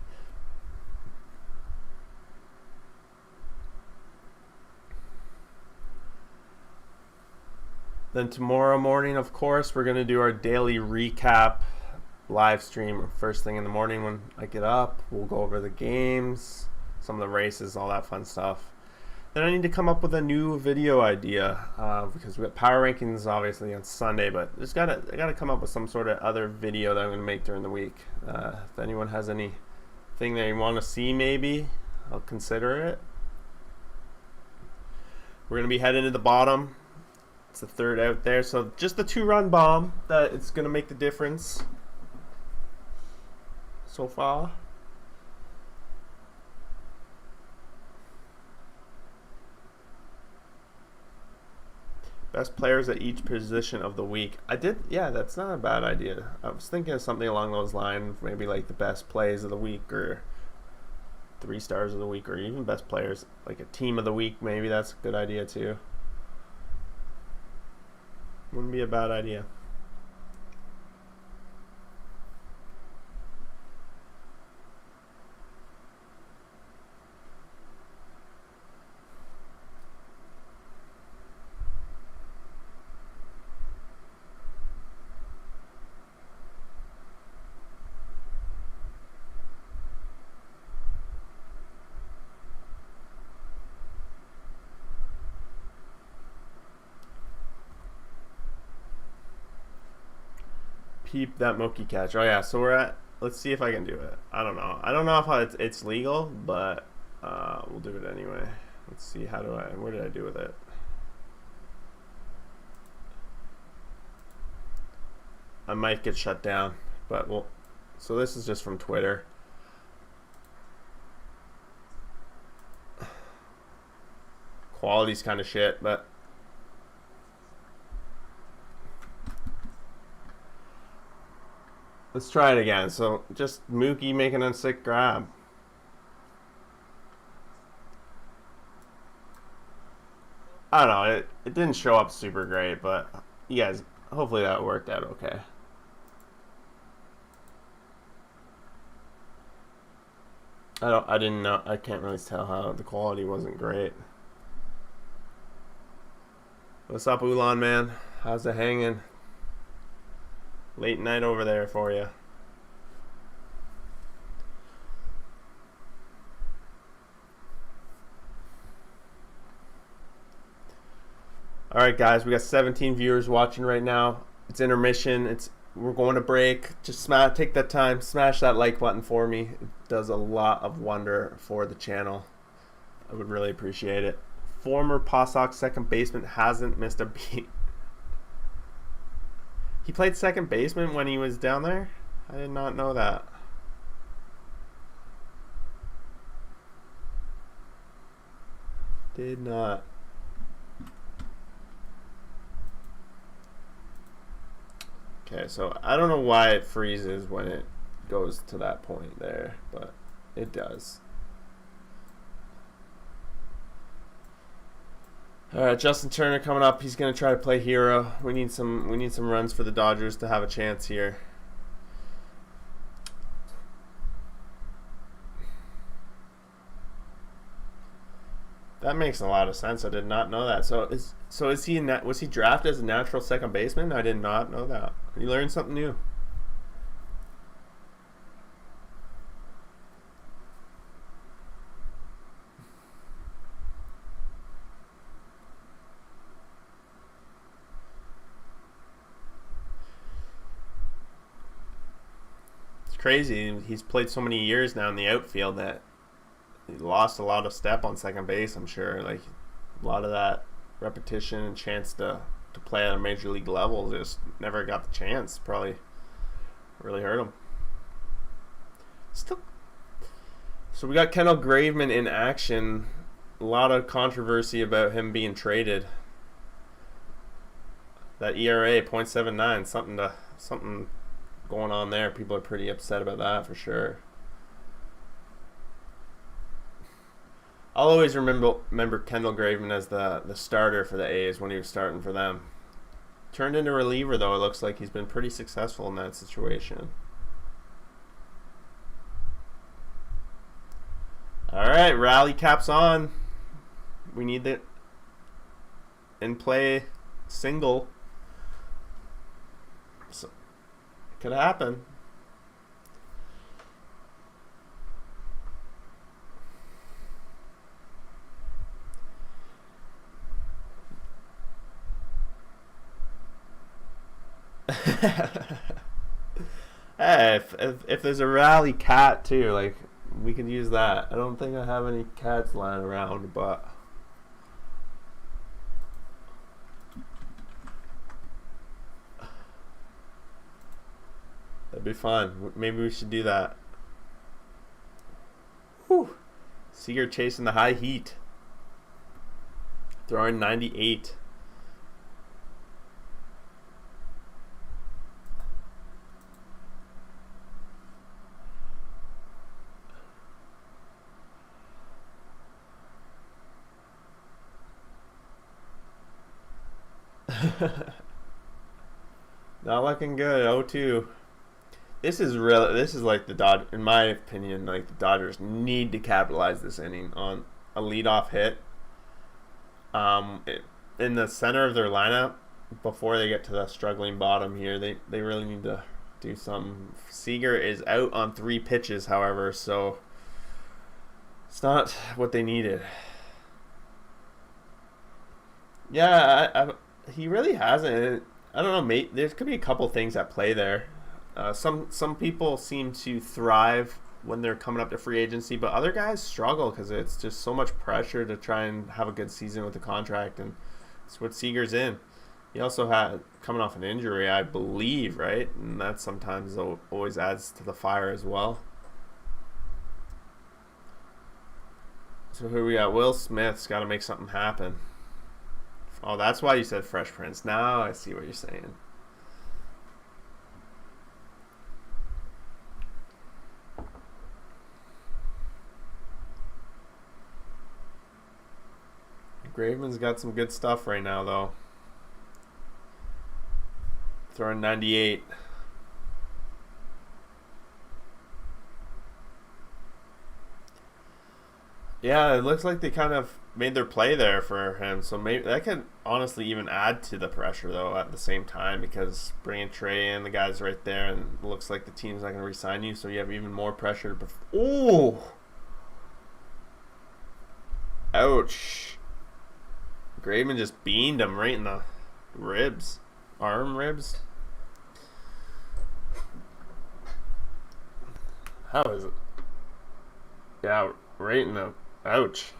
Then tomorrow morning, of course, we're going to do our daily recap live stream first thing in the morning when I get up. We'll go over the games, some of the races, all that fun stuff. Then I need to come up with a new video idea because we got power rankings obviously on Sunday, but I got to come up with some sort of other video that I'm going to make during the week. If anyone has anything that you want to see, maybe I'll consider it. We're going to be heading to the bottom. It's the 3rd out there, so just the 2-run bomb that it's going to make the difference so far. Best players at each position of the week. That's not a bad idea. I was thinking of something along those lines, maybe like the best plays of the week or 3 stars of the week, or even best players, like a team of the week. Maybe that's a good idea too. Wouldn't be a bad idea. peep that Mookie catch. Oh yeah, so we're at. Let's see if I can do it. I don't know. I don't know if it's legal, but we'll do it anyway. Let's see. Where did I do with it? I might get shut down, but we'll. So this is just from Twitter. Quality's kind of shit, but let's try it again. So just Mookie making a sick grab. I don't know. It didn't show up super great, but you guys, hopefully that worked out okay. I didn't know. I can't really tell how the quality wasn't great. What's up, Ulan, man? How's it hanging? Late night over there for you. All right, guys, we got 17 viewers watching right now. It's intermission. We're going to break. Just take that time, smash that like button for me. It does a lot of wonder for the channel. I would really appreciate it. Former Paw Sox second baseman hasn't missed a beat. He played second baseman when he was down there? I did not know that. Did not. Okay, so I don't know why it freezes when it goes to that point there, but it does. All right, Justin Turner coming up. He's gonna try to play hero. We need some runs for the Dodgers to have a chance here. That makes a lot of sense. I did not know that. Was he drafted as a natural second baseman? I did not know that. You learned something new. It's crazy. He's played so many years now in the outfield that he lost a lot of step on second base, I'm sure. Like a lot of that repetition and chance to play at a major league level just never got the chance. Probably really hurt him. So we got Kendall Graveman in action. A lot of controversy about him being traded. That ERA 0.79, something going on there. People are pretty upset about that for sure. I'll always remember Kendall Graveman as the starter for the A's when he was starting for them. Turned into reliever, though. It looks like he's been pretty successful in that situation. All right, rally caps on. We need the in-play single. So, could happen. Hey, if there's a rally cat too, like we could use that. I don't think I have any cats lying around, but that'd be fun. Maybe we should do that. Whew. Seager chasing the high heat, throwing 98. Not looking good. 0-2. This is like the Dodgers, in my opinion, like the Dodgers need to capitalize this inning on a leadoff hit. In the center of their lineup before they get to the struggling bottom here, they really need to do something. Seager is out on 3 pitches, however, so it's not what they needed. Yeah, he really hasn't. I don't know, mate. There could be a couple things at play there. Some people seem to thrive when they're coming up to free agency, but other guys struggle because it's just so much pressure to try and have a good season with the contract, and it's what Seager's in. He also had coming off an injury, I believe, right? And that sometimes always adds to the fire as well. So here we got Will Smith's got to make something happen. Oh, that's why you said Fresh Prince. Now I see what you're saying. Graveman's got some good stuff right now, though. Throwing 98. Yeah, it looks like they kind of made their play there for him. So maybe that could honestly even add to the pressure, though, at the same time, because bringing Trey in, the guy's right there, and it looks like the team's not going to re-sign you, so you have even more pressure to oh! Ouch. Graveman just beamed him right in the ribs. Arm ribs. How is it? Yeah, right in the ouch.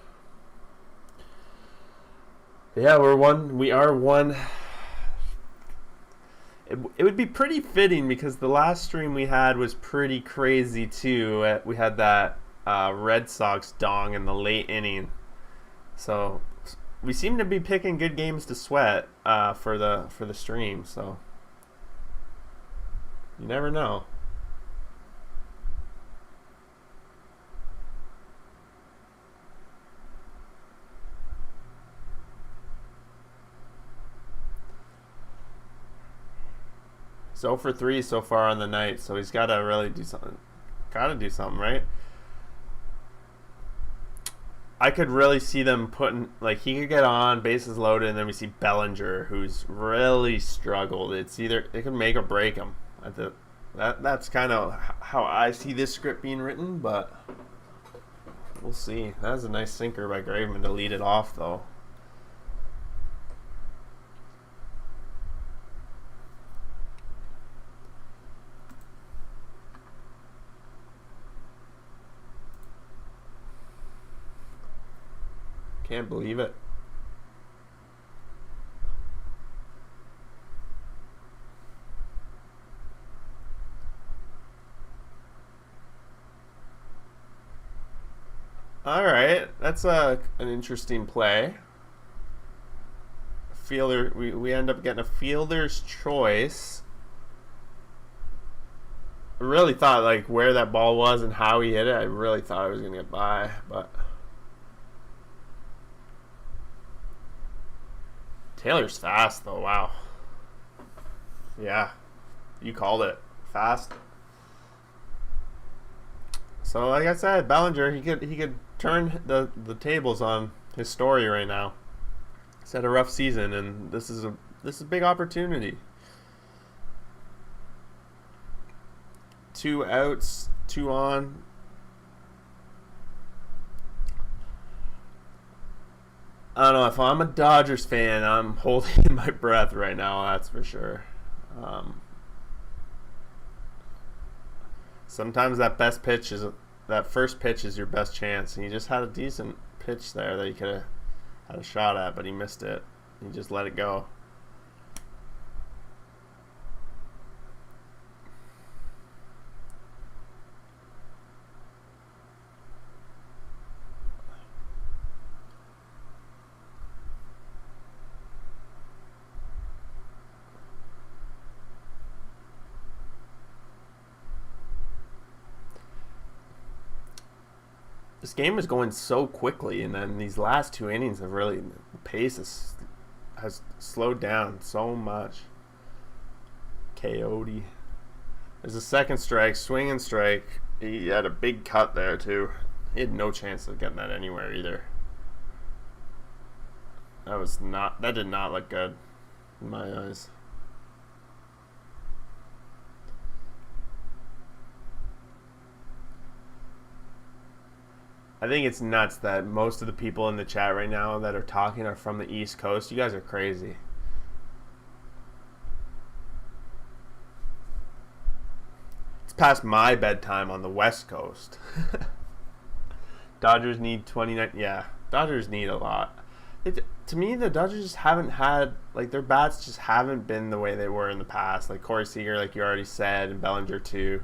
Yeah, we are one. It would be pretty fitting because the last stream we had was pretty crazy too. We had that Red Sox dong in the late inning. So we seem to be picking good games to sweat for the stream, so you never know. He's 0 for 3 so far on the night, so he's got to really do something. Got to do something, right? I could really see them putting, like, he could get on, bases loaded, and then we see Bellinger, who's really struggled. It's either, it can make or break him. That's kind of how I see this script being written, but we'll see. That was a nice sinker by Graveman to lead it off, though. Can't believe it. All right, that's an interesting play. Fielder, we end up getting a fielder's choice. I really thought, like, where that ball was and how he hit it, I really thought I was gonna get by, but Taylor's fast though. Wow. Yeah, you called it. Fast. So like I said, Bellinger, he could turn the tables on his story right now. He's had a rough season, and this is a big opportunity. 2 outs, 2 on. I don't know, if I'm a Dodgers fan, I'm holding my breath right now, that's for sure. Sometimes that first pitch is your best chance, and he just had a decent pitch there that he could have had a shot at, but he missed it. He just let it go. This game is going so quickly, and then these last 2 innings have really, the pace has slowed down so much. Coyote. There's a second strike, swing and strike. He had a big cut there too. He had no chance of getting that anywhere either. That did not look good in my eyes. I think it's nuts that most of the people in the chat right now that are talking are from the East Coast. You guys are crazy. past my bedtime on the West Coast. Dodgers need 29. Yeah, Dodgers need a lot. To me, the Dodgers just haven't had, like, their bats just haven't been the way they were in the past. Like Corey Seager, like you already said, and Bellinger too.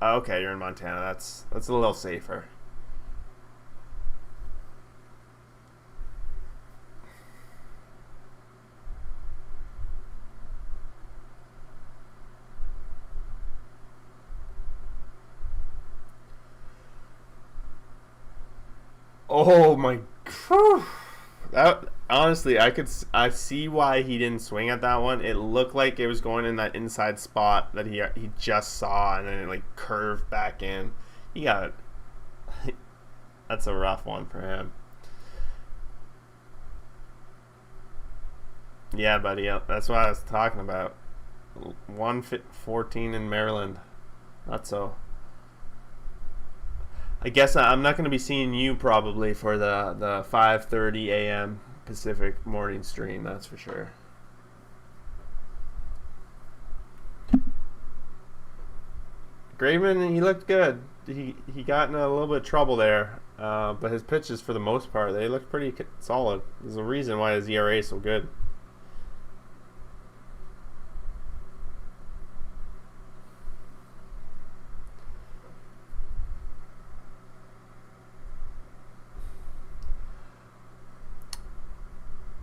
Okay, you're in Montana. That's a little safer. Oh my! Whew. That honestly, I see why he didn't swing at that one. It looked like it was going in that inside spot that he just saw, and then it like curved back in. He got that's a rough one for him. Yeah, buddy. That's what I was talking about. 114 in Maryland. Not so. I guess I'm not going to be seeing you probably for the 5:30 a.m. Pacific morning stream. That's for sure. Graveman, he looked good. He got in a little bit of trouble there, but his pitches for the most part they looked pretty solid. There's a reason why his ERA is so good.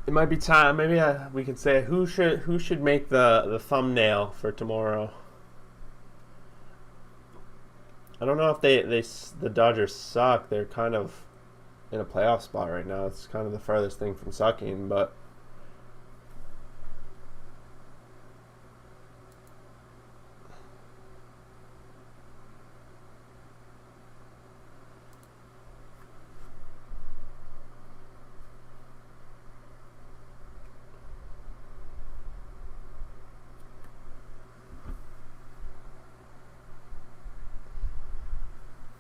It might be time. Maybe we can say who should make the thumbnail for tomorrow. I don't know if the Dodgers suck. They're kind of in a playoff spot right now. It's kind of the farthest thing from sucking, but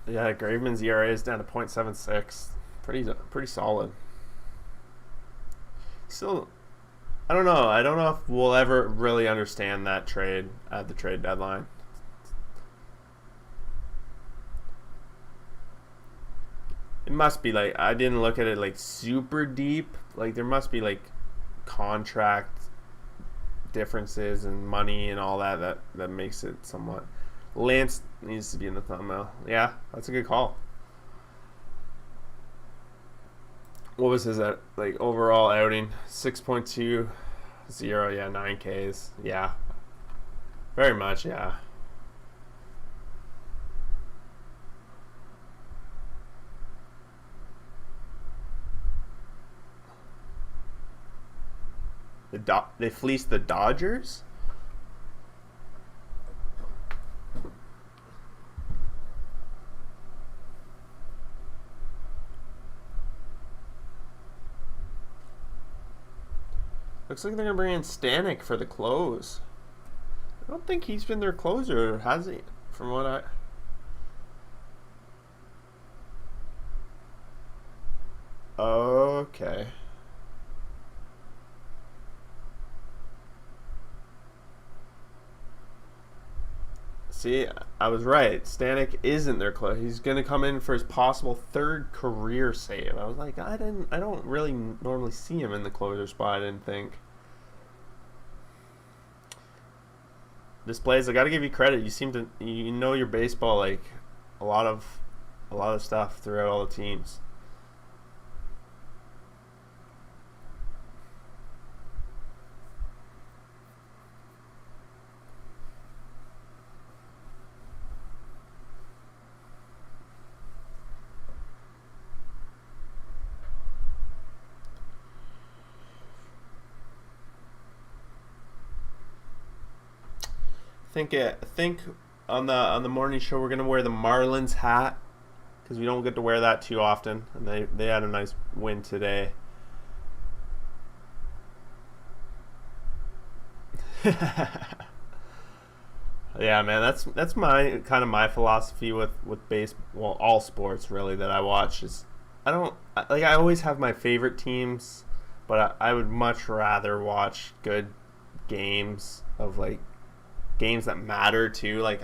yeah, Graveman's ERA is down to .76. Pretty solid. Still, I don't know. I don't know if we'll ever really understand that trade at the trade deadline. It must be like, I didn't look at it like super deep. Like there must be like contract differences and money and all that makes it somewhat. Lance needs to be in the thumbnail. Yeah, that's a good call. What was his like overall outing? 6.20. Yeah, 9 Ks. Yeah, very much. Yeah. They fleeced the Dodgers. Looks like they're going to bring in Stanek for the close. I don't think he's been their closer, has he? From what I... Okay. See, I was right. Stanek isn't their closer. He's going to come in for his possible third career save. I was like, I don't really normally see him in the closer spot, I didn't think. Displays, I got to give you credit. You know your baseball like a lot of stuff throughout all the teams. I think on the morning show we're gonna wear the Marlins hat because we don't get to wear that too often, and they had a nice win today. Yeah, man, that's my kind of my philosophy with baseball, all sports really that I watch is I don't like I always have my favorite teams, but I would much rather watch good games of like games that matter too. Like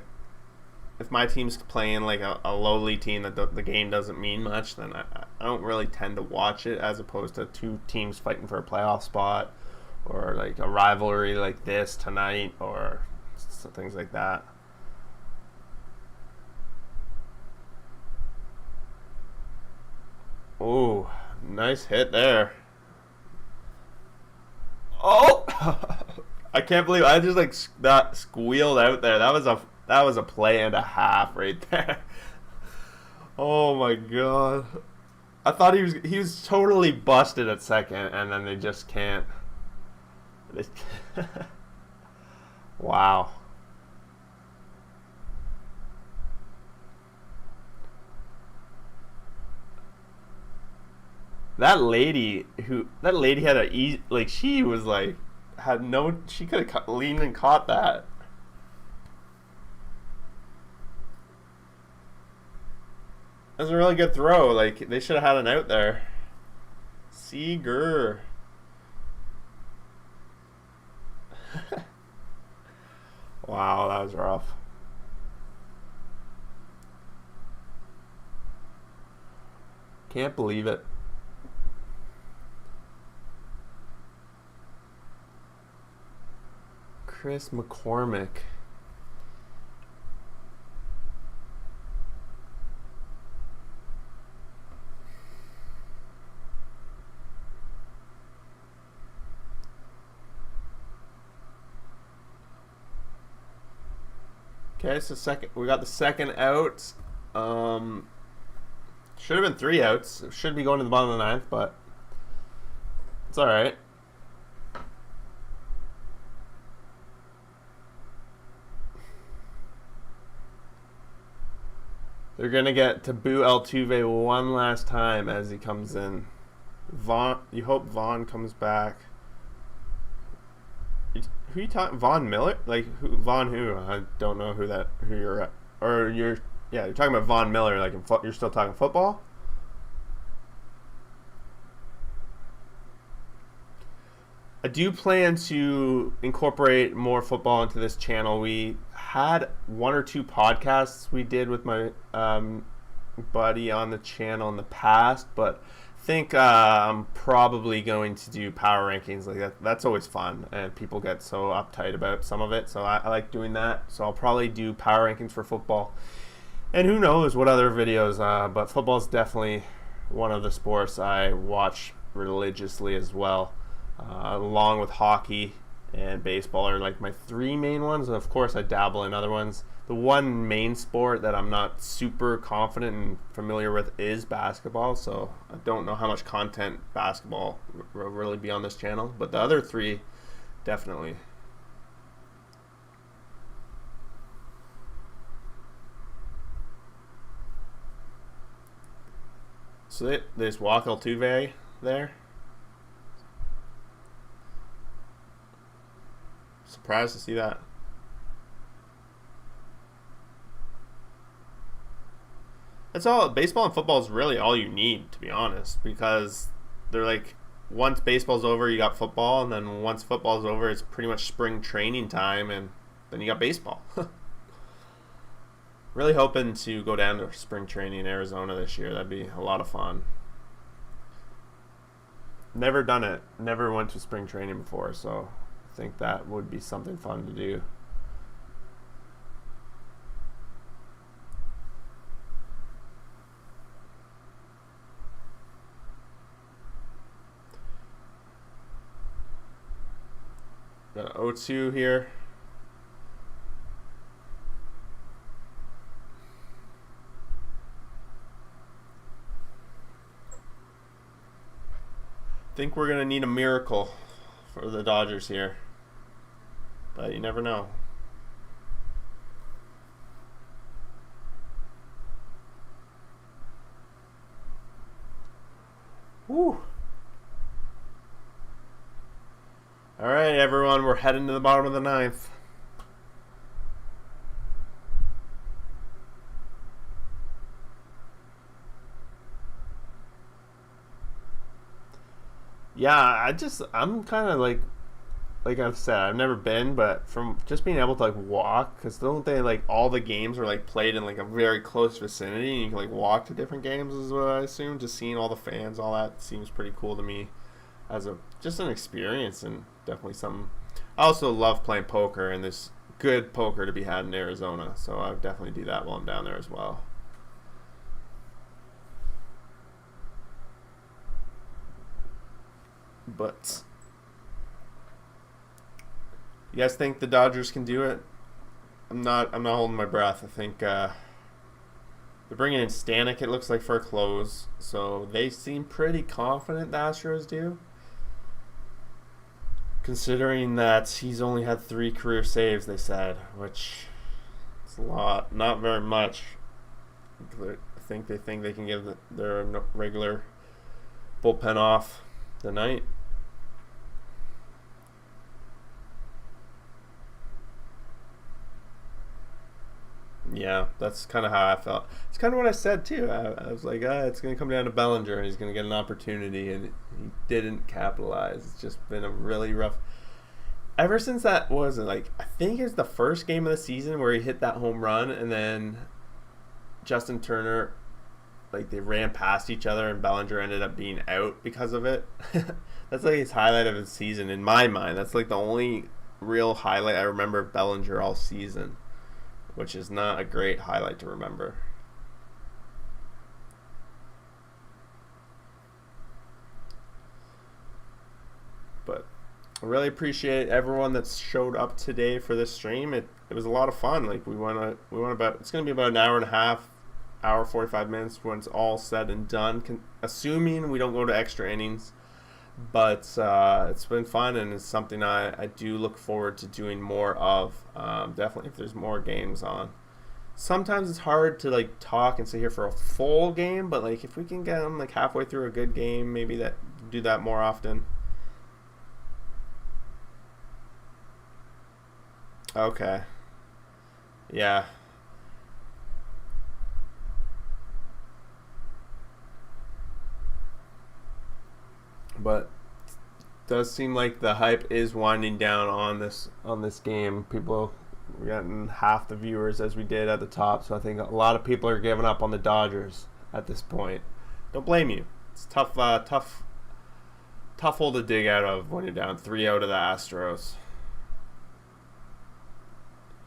if my team's playing like a lowly team that the game doesn't mean much, then I don't really tend to watch it, as opposed to two teams fighting for a playoff spot, or like a rivalry like this tonight, or things like that. Oh, nice hit there. Oh, I can't believe I just like that squealed out there. That was a play and a half right there. Oh my god. I thought he was totally busted at second, and then they just can't. Wow. That lady had like she was like had no she could have leaned and caught that. That was a really good throw. Like they should have had an out there. Seager. Wow, that was rough. Can't believe it. Chris McCormick. Okay, so we got the second out. Should have been 3 outs. It should be going to the bottom of the ninth, but it's all right. They're gonna get to boo Altuve one last time as he comes in. You hope Vaughn comes back. Who you talking? Von Miller? Like who? Von who? I don't know who you're at. Or you're talking about Von Miller. Like you're still talking football. I do plan to incorporate more football into this channel. We had 1 or 2 podcasts we did with my buddy on the channel in the past, but I think I'm probably going to do power rankings. Like that's always fun, and people get so uptight about some of it, so I like doing that. So I'll probably do power rankings for football, and who knows what other videos, but football is definitely one of the sports I watch religiously as well, along with hockey and baseball are like my 3 main ones, and of course I dabble in other ones. The one main sport that I'm not super confident and familiar with is basketball, so I don't know how much content basketball will really be on this channel, but the other 3 definitely. So they just walk Altuve there. Surprised to see that. That's all. Baseball and football is really all you need, to be honest, because they're like, once baseball's over, you got football, and then once football's over, it's pretty much spring training time, and then you got baseball. Really hoping to go down to spring training in Arizona this year. That'd be a lot of fun. Never done it. Never went to spring training before, so I think that would be something fun to do. Got O2 here. Think we're gonna need a miracle for the Dodgers here, but you never know. Woo! All right, everyone, we're heading to the bottom of the ninth. Yeah, I'm kind of like like I've said, I've never been, but from just being able to like walk, because don't they like all the games are like played in like a very close vicinity, and you can like walk to different games, is what I assume. Just seeing all the fans, all that seems pretty cool to me as a just an experience, and definitely something. I also love playing poker, and there's good poker to be had in Arizona, so I would definitely do that while I'm down there as well. But you guys think the Dodgers can do it? I'm not holding my breath. I think they're bringing in Stanek, it looks like, for a close, so they seem pretty confident, the Astros do. Considering that he's only had 3 career saves, they said, which is a lot, not very much. I think they can give their regular bullpen off tonight. Yeah, that's kind of how I felt. It's kind of what I said too. I was like, it's going to come down to Bellinger, and he's going to get an opportunity, and he didn't capitalize. It's just been a really rough. Ever since that was like, I think it's the first game of the season where he hit that home run, and then Justin Turner, like they ran past each other, and Bellinger ended up being out because of it. That's like his highlight of his season in my mind. That's like the only real highlight I remember of Bellinger all season, which is not a great highlight to remember. But I really appreciate everyone that showed up today for this stream. It was a lot of fun. Like we went about, it's going to be about an hour and a half, hour 45 minutes when it's all said and done, assuming we don't go to extra innings. But it's been fun, and it's something I do look forward to doing more of. Definitely if there's more games on. Sometimes it's hard to like talk and sit here for a full game, but like if we can get them like halfway through a good game, maybe do that more often. Okay. Yeah. But it does seem like the hype is winding down on this game. We're getting half the viewers as we did at the top, so I think a lot of people are giving up on the Dodgers at this point. Don't blame you. It's tough hole to dig out of when you're down 3 out of the Astros.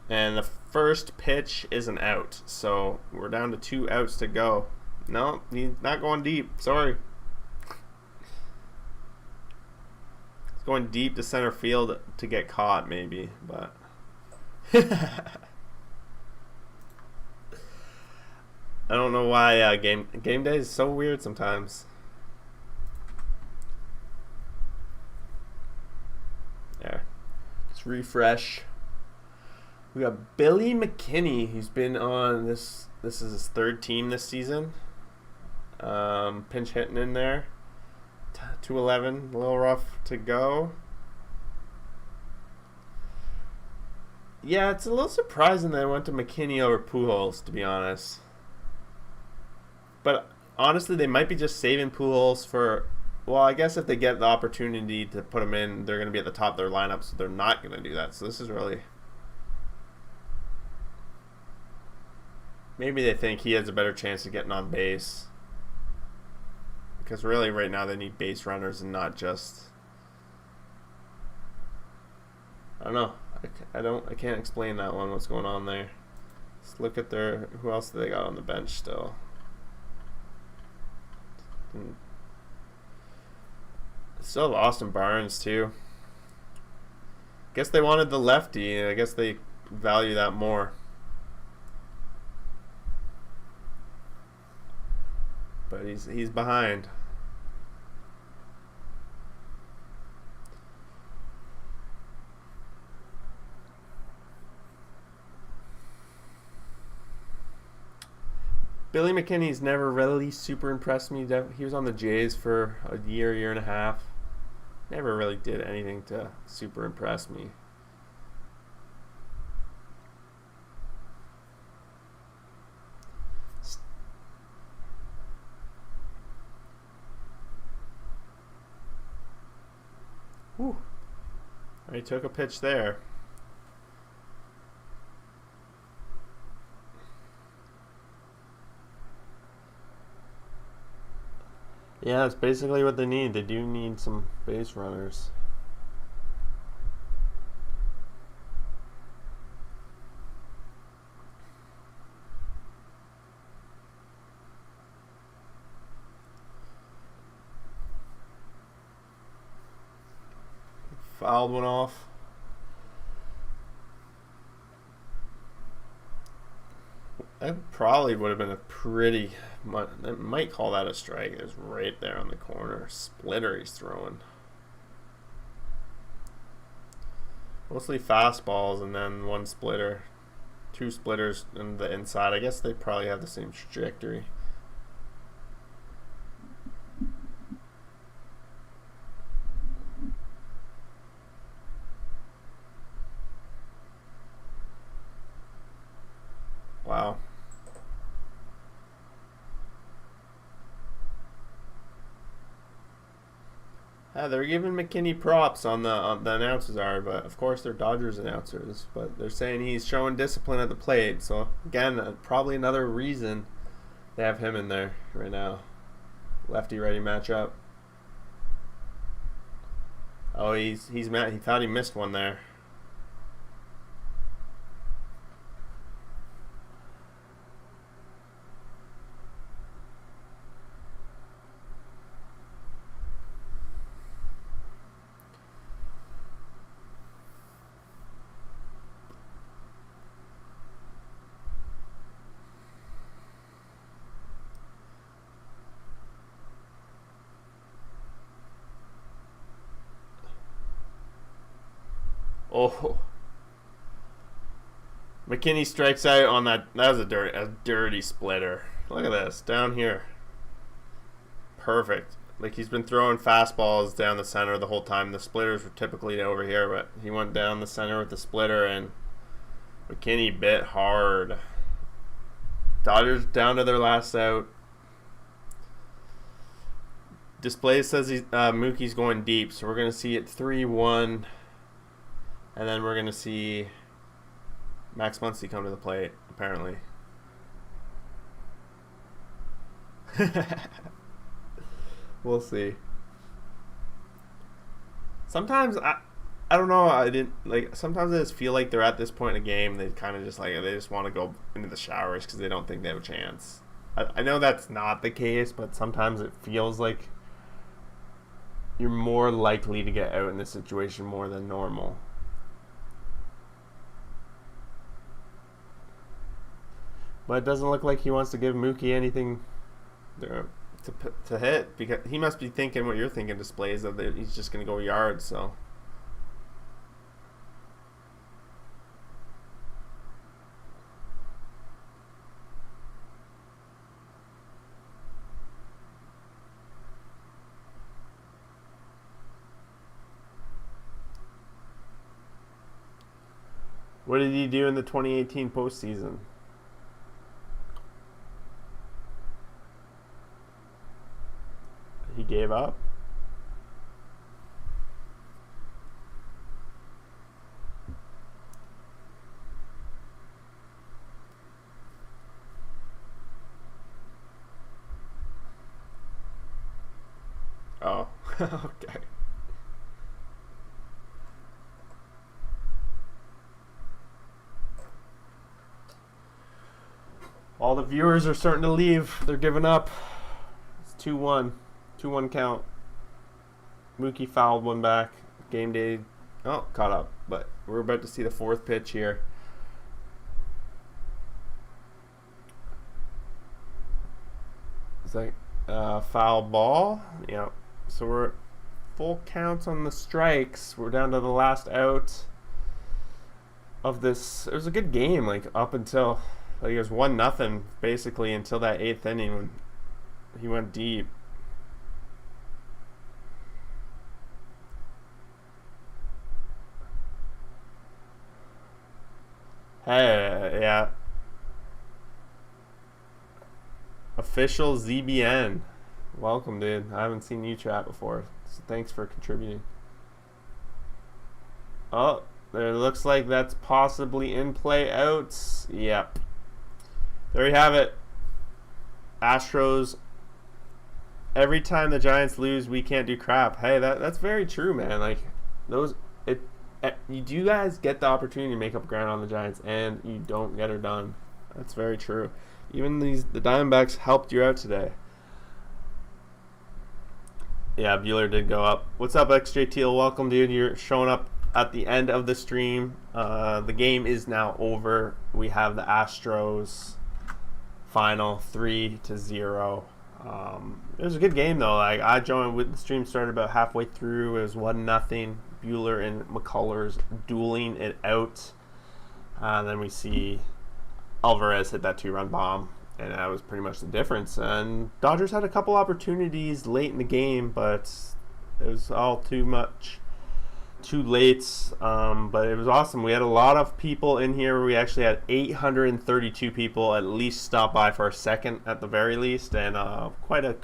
And the first pitch is an out, so we're down to 2 outs to go. No, he's not going deep. Sorry. He's going deep to center field to get caught, maybe, but. I don't know why game day is so weird sometimes. There. Let's refresh. We got Billy McKinney. He's been on this. This is his 3rd team this season. Pinch hitting in there. 211, a little rough to go. Yeah, it's a little surprising that I went to McKinney over Pujols, to be honest. But honestly, they might be just saving Pujols for. Well, I guess if they get the opportunity to put him in, they're going to be at the top of their lineup, so they're not going to do that. So this is really. Maybe they think he has a better chance of getting on base. Because really, right now, they need base runners and not just. I don't know. I can't explain that one. What's going on there? Let's look at who else do they got on the bench still? Still have Austin Barnes too. Guess they wanted the lefty, and I guess they value that more. But he's behind. Billy McKinney's never really super impressed me. He was on the Jays for a year and a half. Never really did anything to super impress me. Whew. He took a pitch there. Yeah, that's basically what they need. They do need some base runners. Fouled one off. That probably would have been a pretty. I might call that a strike. It's right there on the corner. Splitter he's throwing. Mostly fastballs and then one splitter. Two splitters in the inside. I guess they probably have the same trajectory. Wow. Yeah, they're giving McKinney props on the announcers are, but of course they're Dodgers announcers. But they're saying he's showing discipline at the plate. So again, probably another reason they have him in there right now. Lefty-righty matchup. Oh, he's mad. He thought he missed one there. Oh, McKinney strikes out on that. That was a dirty splitter. Look at this down here. Perfect. Like he's been throwing fastballs down the center the whole time. The splitters were typically over here, but he went down the center with the splitter, and McKinney bit hard. Dodgers down to their last out. Display says Mookie's going deep, so we're gonna see it 3-1. And then we're going to see Max Muncy come to the plate, apparently. We'll see. Sometimes, I don't know, sometimes I just feel like they're at this point in a game, they kind of just they just want to go into the showers because they don't think they have a chance. I know that's not the case, but sometimes it feels like you're more likely to get out in this situation more than normal. But it doesn't look like he wants to give Mookie anything to hit, because he must be thinking what you're thinking, displays that he's just going to go yards. So what did he do in the 2018 postseason? He gave up. Oh, okay. All the viewers are starting to leave. They're giving up. It's 2-1. 2-1 count. Mookie fouled one back. Game day. Oh, caught up. But we're about to see the fourth pitch here. It's like foul ball. Yeah. So we're full counts on the strikes. We're down to the last out of this. It was a good game, up until it was 1-0 basically until that 8th inning when he went deep. Hey, yeah. Official ZBN. Welcome, dude. I haven't seen you chat before, so thanks for contributing. Oh, it looks like that's possibly in play out. Yep. There you have it. Astros. Every time the Giants lose, we can't do crap. Hey, that's very true, man. Like you guys get the opportunity to make up ground on the Giants, and you don't get it done. That's very true. Even the Diamondbacks helped you out today. Yeah, Bueller did go up. What's up, XJ Teal? Welcome, dude. You're showing up at the end of the stream. The game is now over. We have the Astros final 3-0. It was a good game though. Like I joined with the stream started about halfway through. It was 1-0. Bueller and McCullers dueling it out. Then we see Alvarez hit that 2-run bomb, and that was pretty much the difference. And Dodgers had a couple opportunities late in the game, but it was all too late. But it was awesome. We had a lot of people in here. We actually had 832 people at least stop by for a second at the very least, and quite a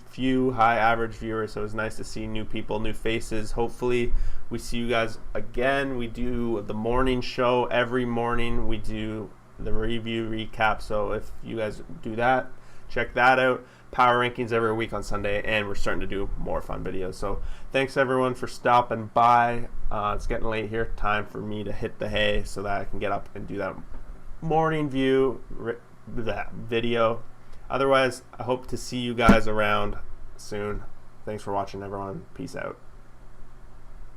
few high average viewers. So it was nice to see new people, new faces. Hopefully we see you guys again. We do the morning show every morning. We do the review recap. So if you guys do that, check that out. Power rankings every week on Sunday, and we're starting to do more fun videos. So thanks everyone for stopping by. It's getting late here. Time for me to hit the hay so that I can get up and do that morning view that video. Otherwise, I hope to see you guys around soon. Thanks for watching, everyone. Peace out.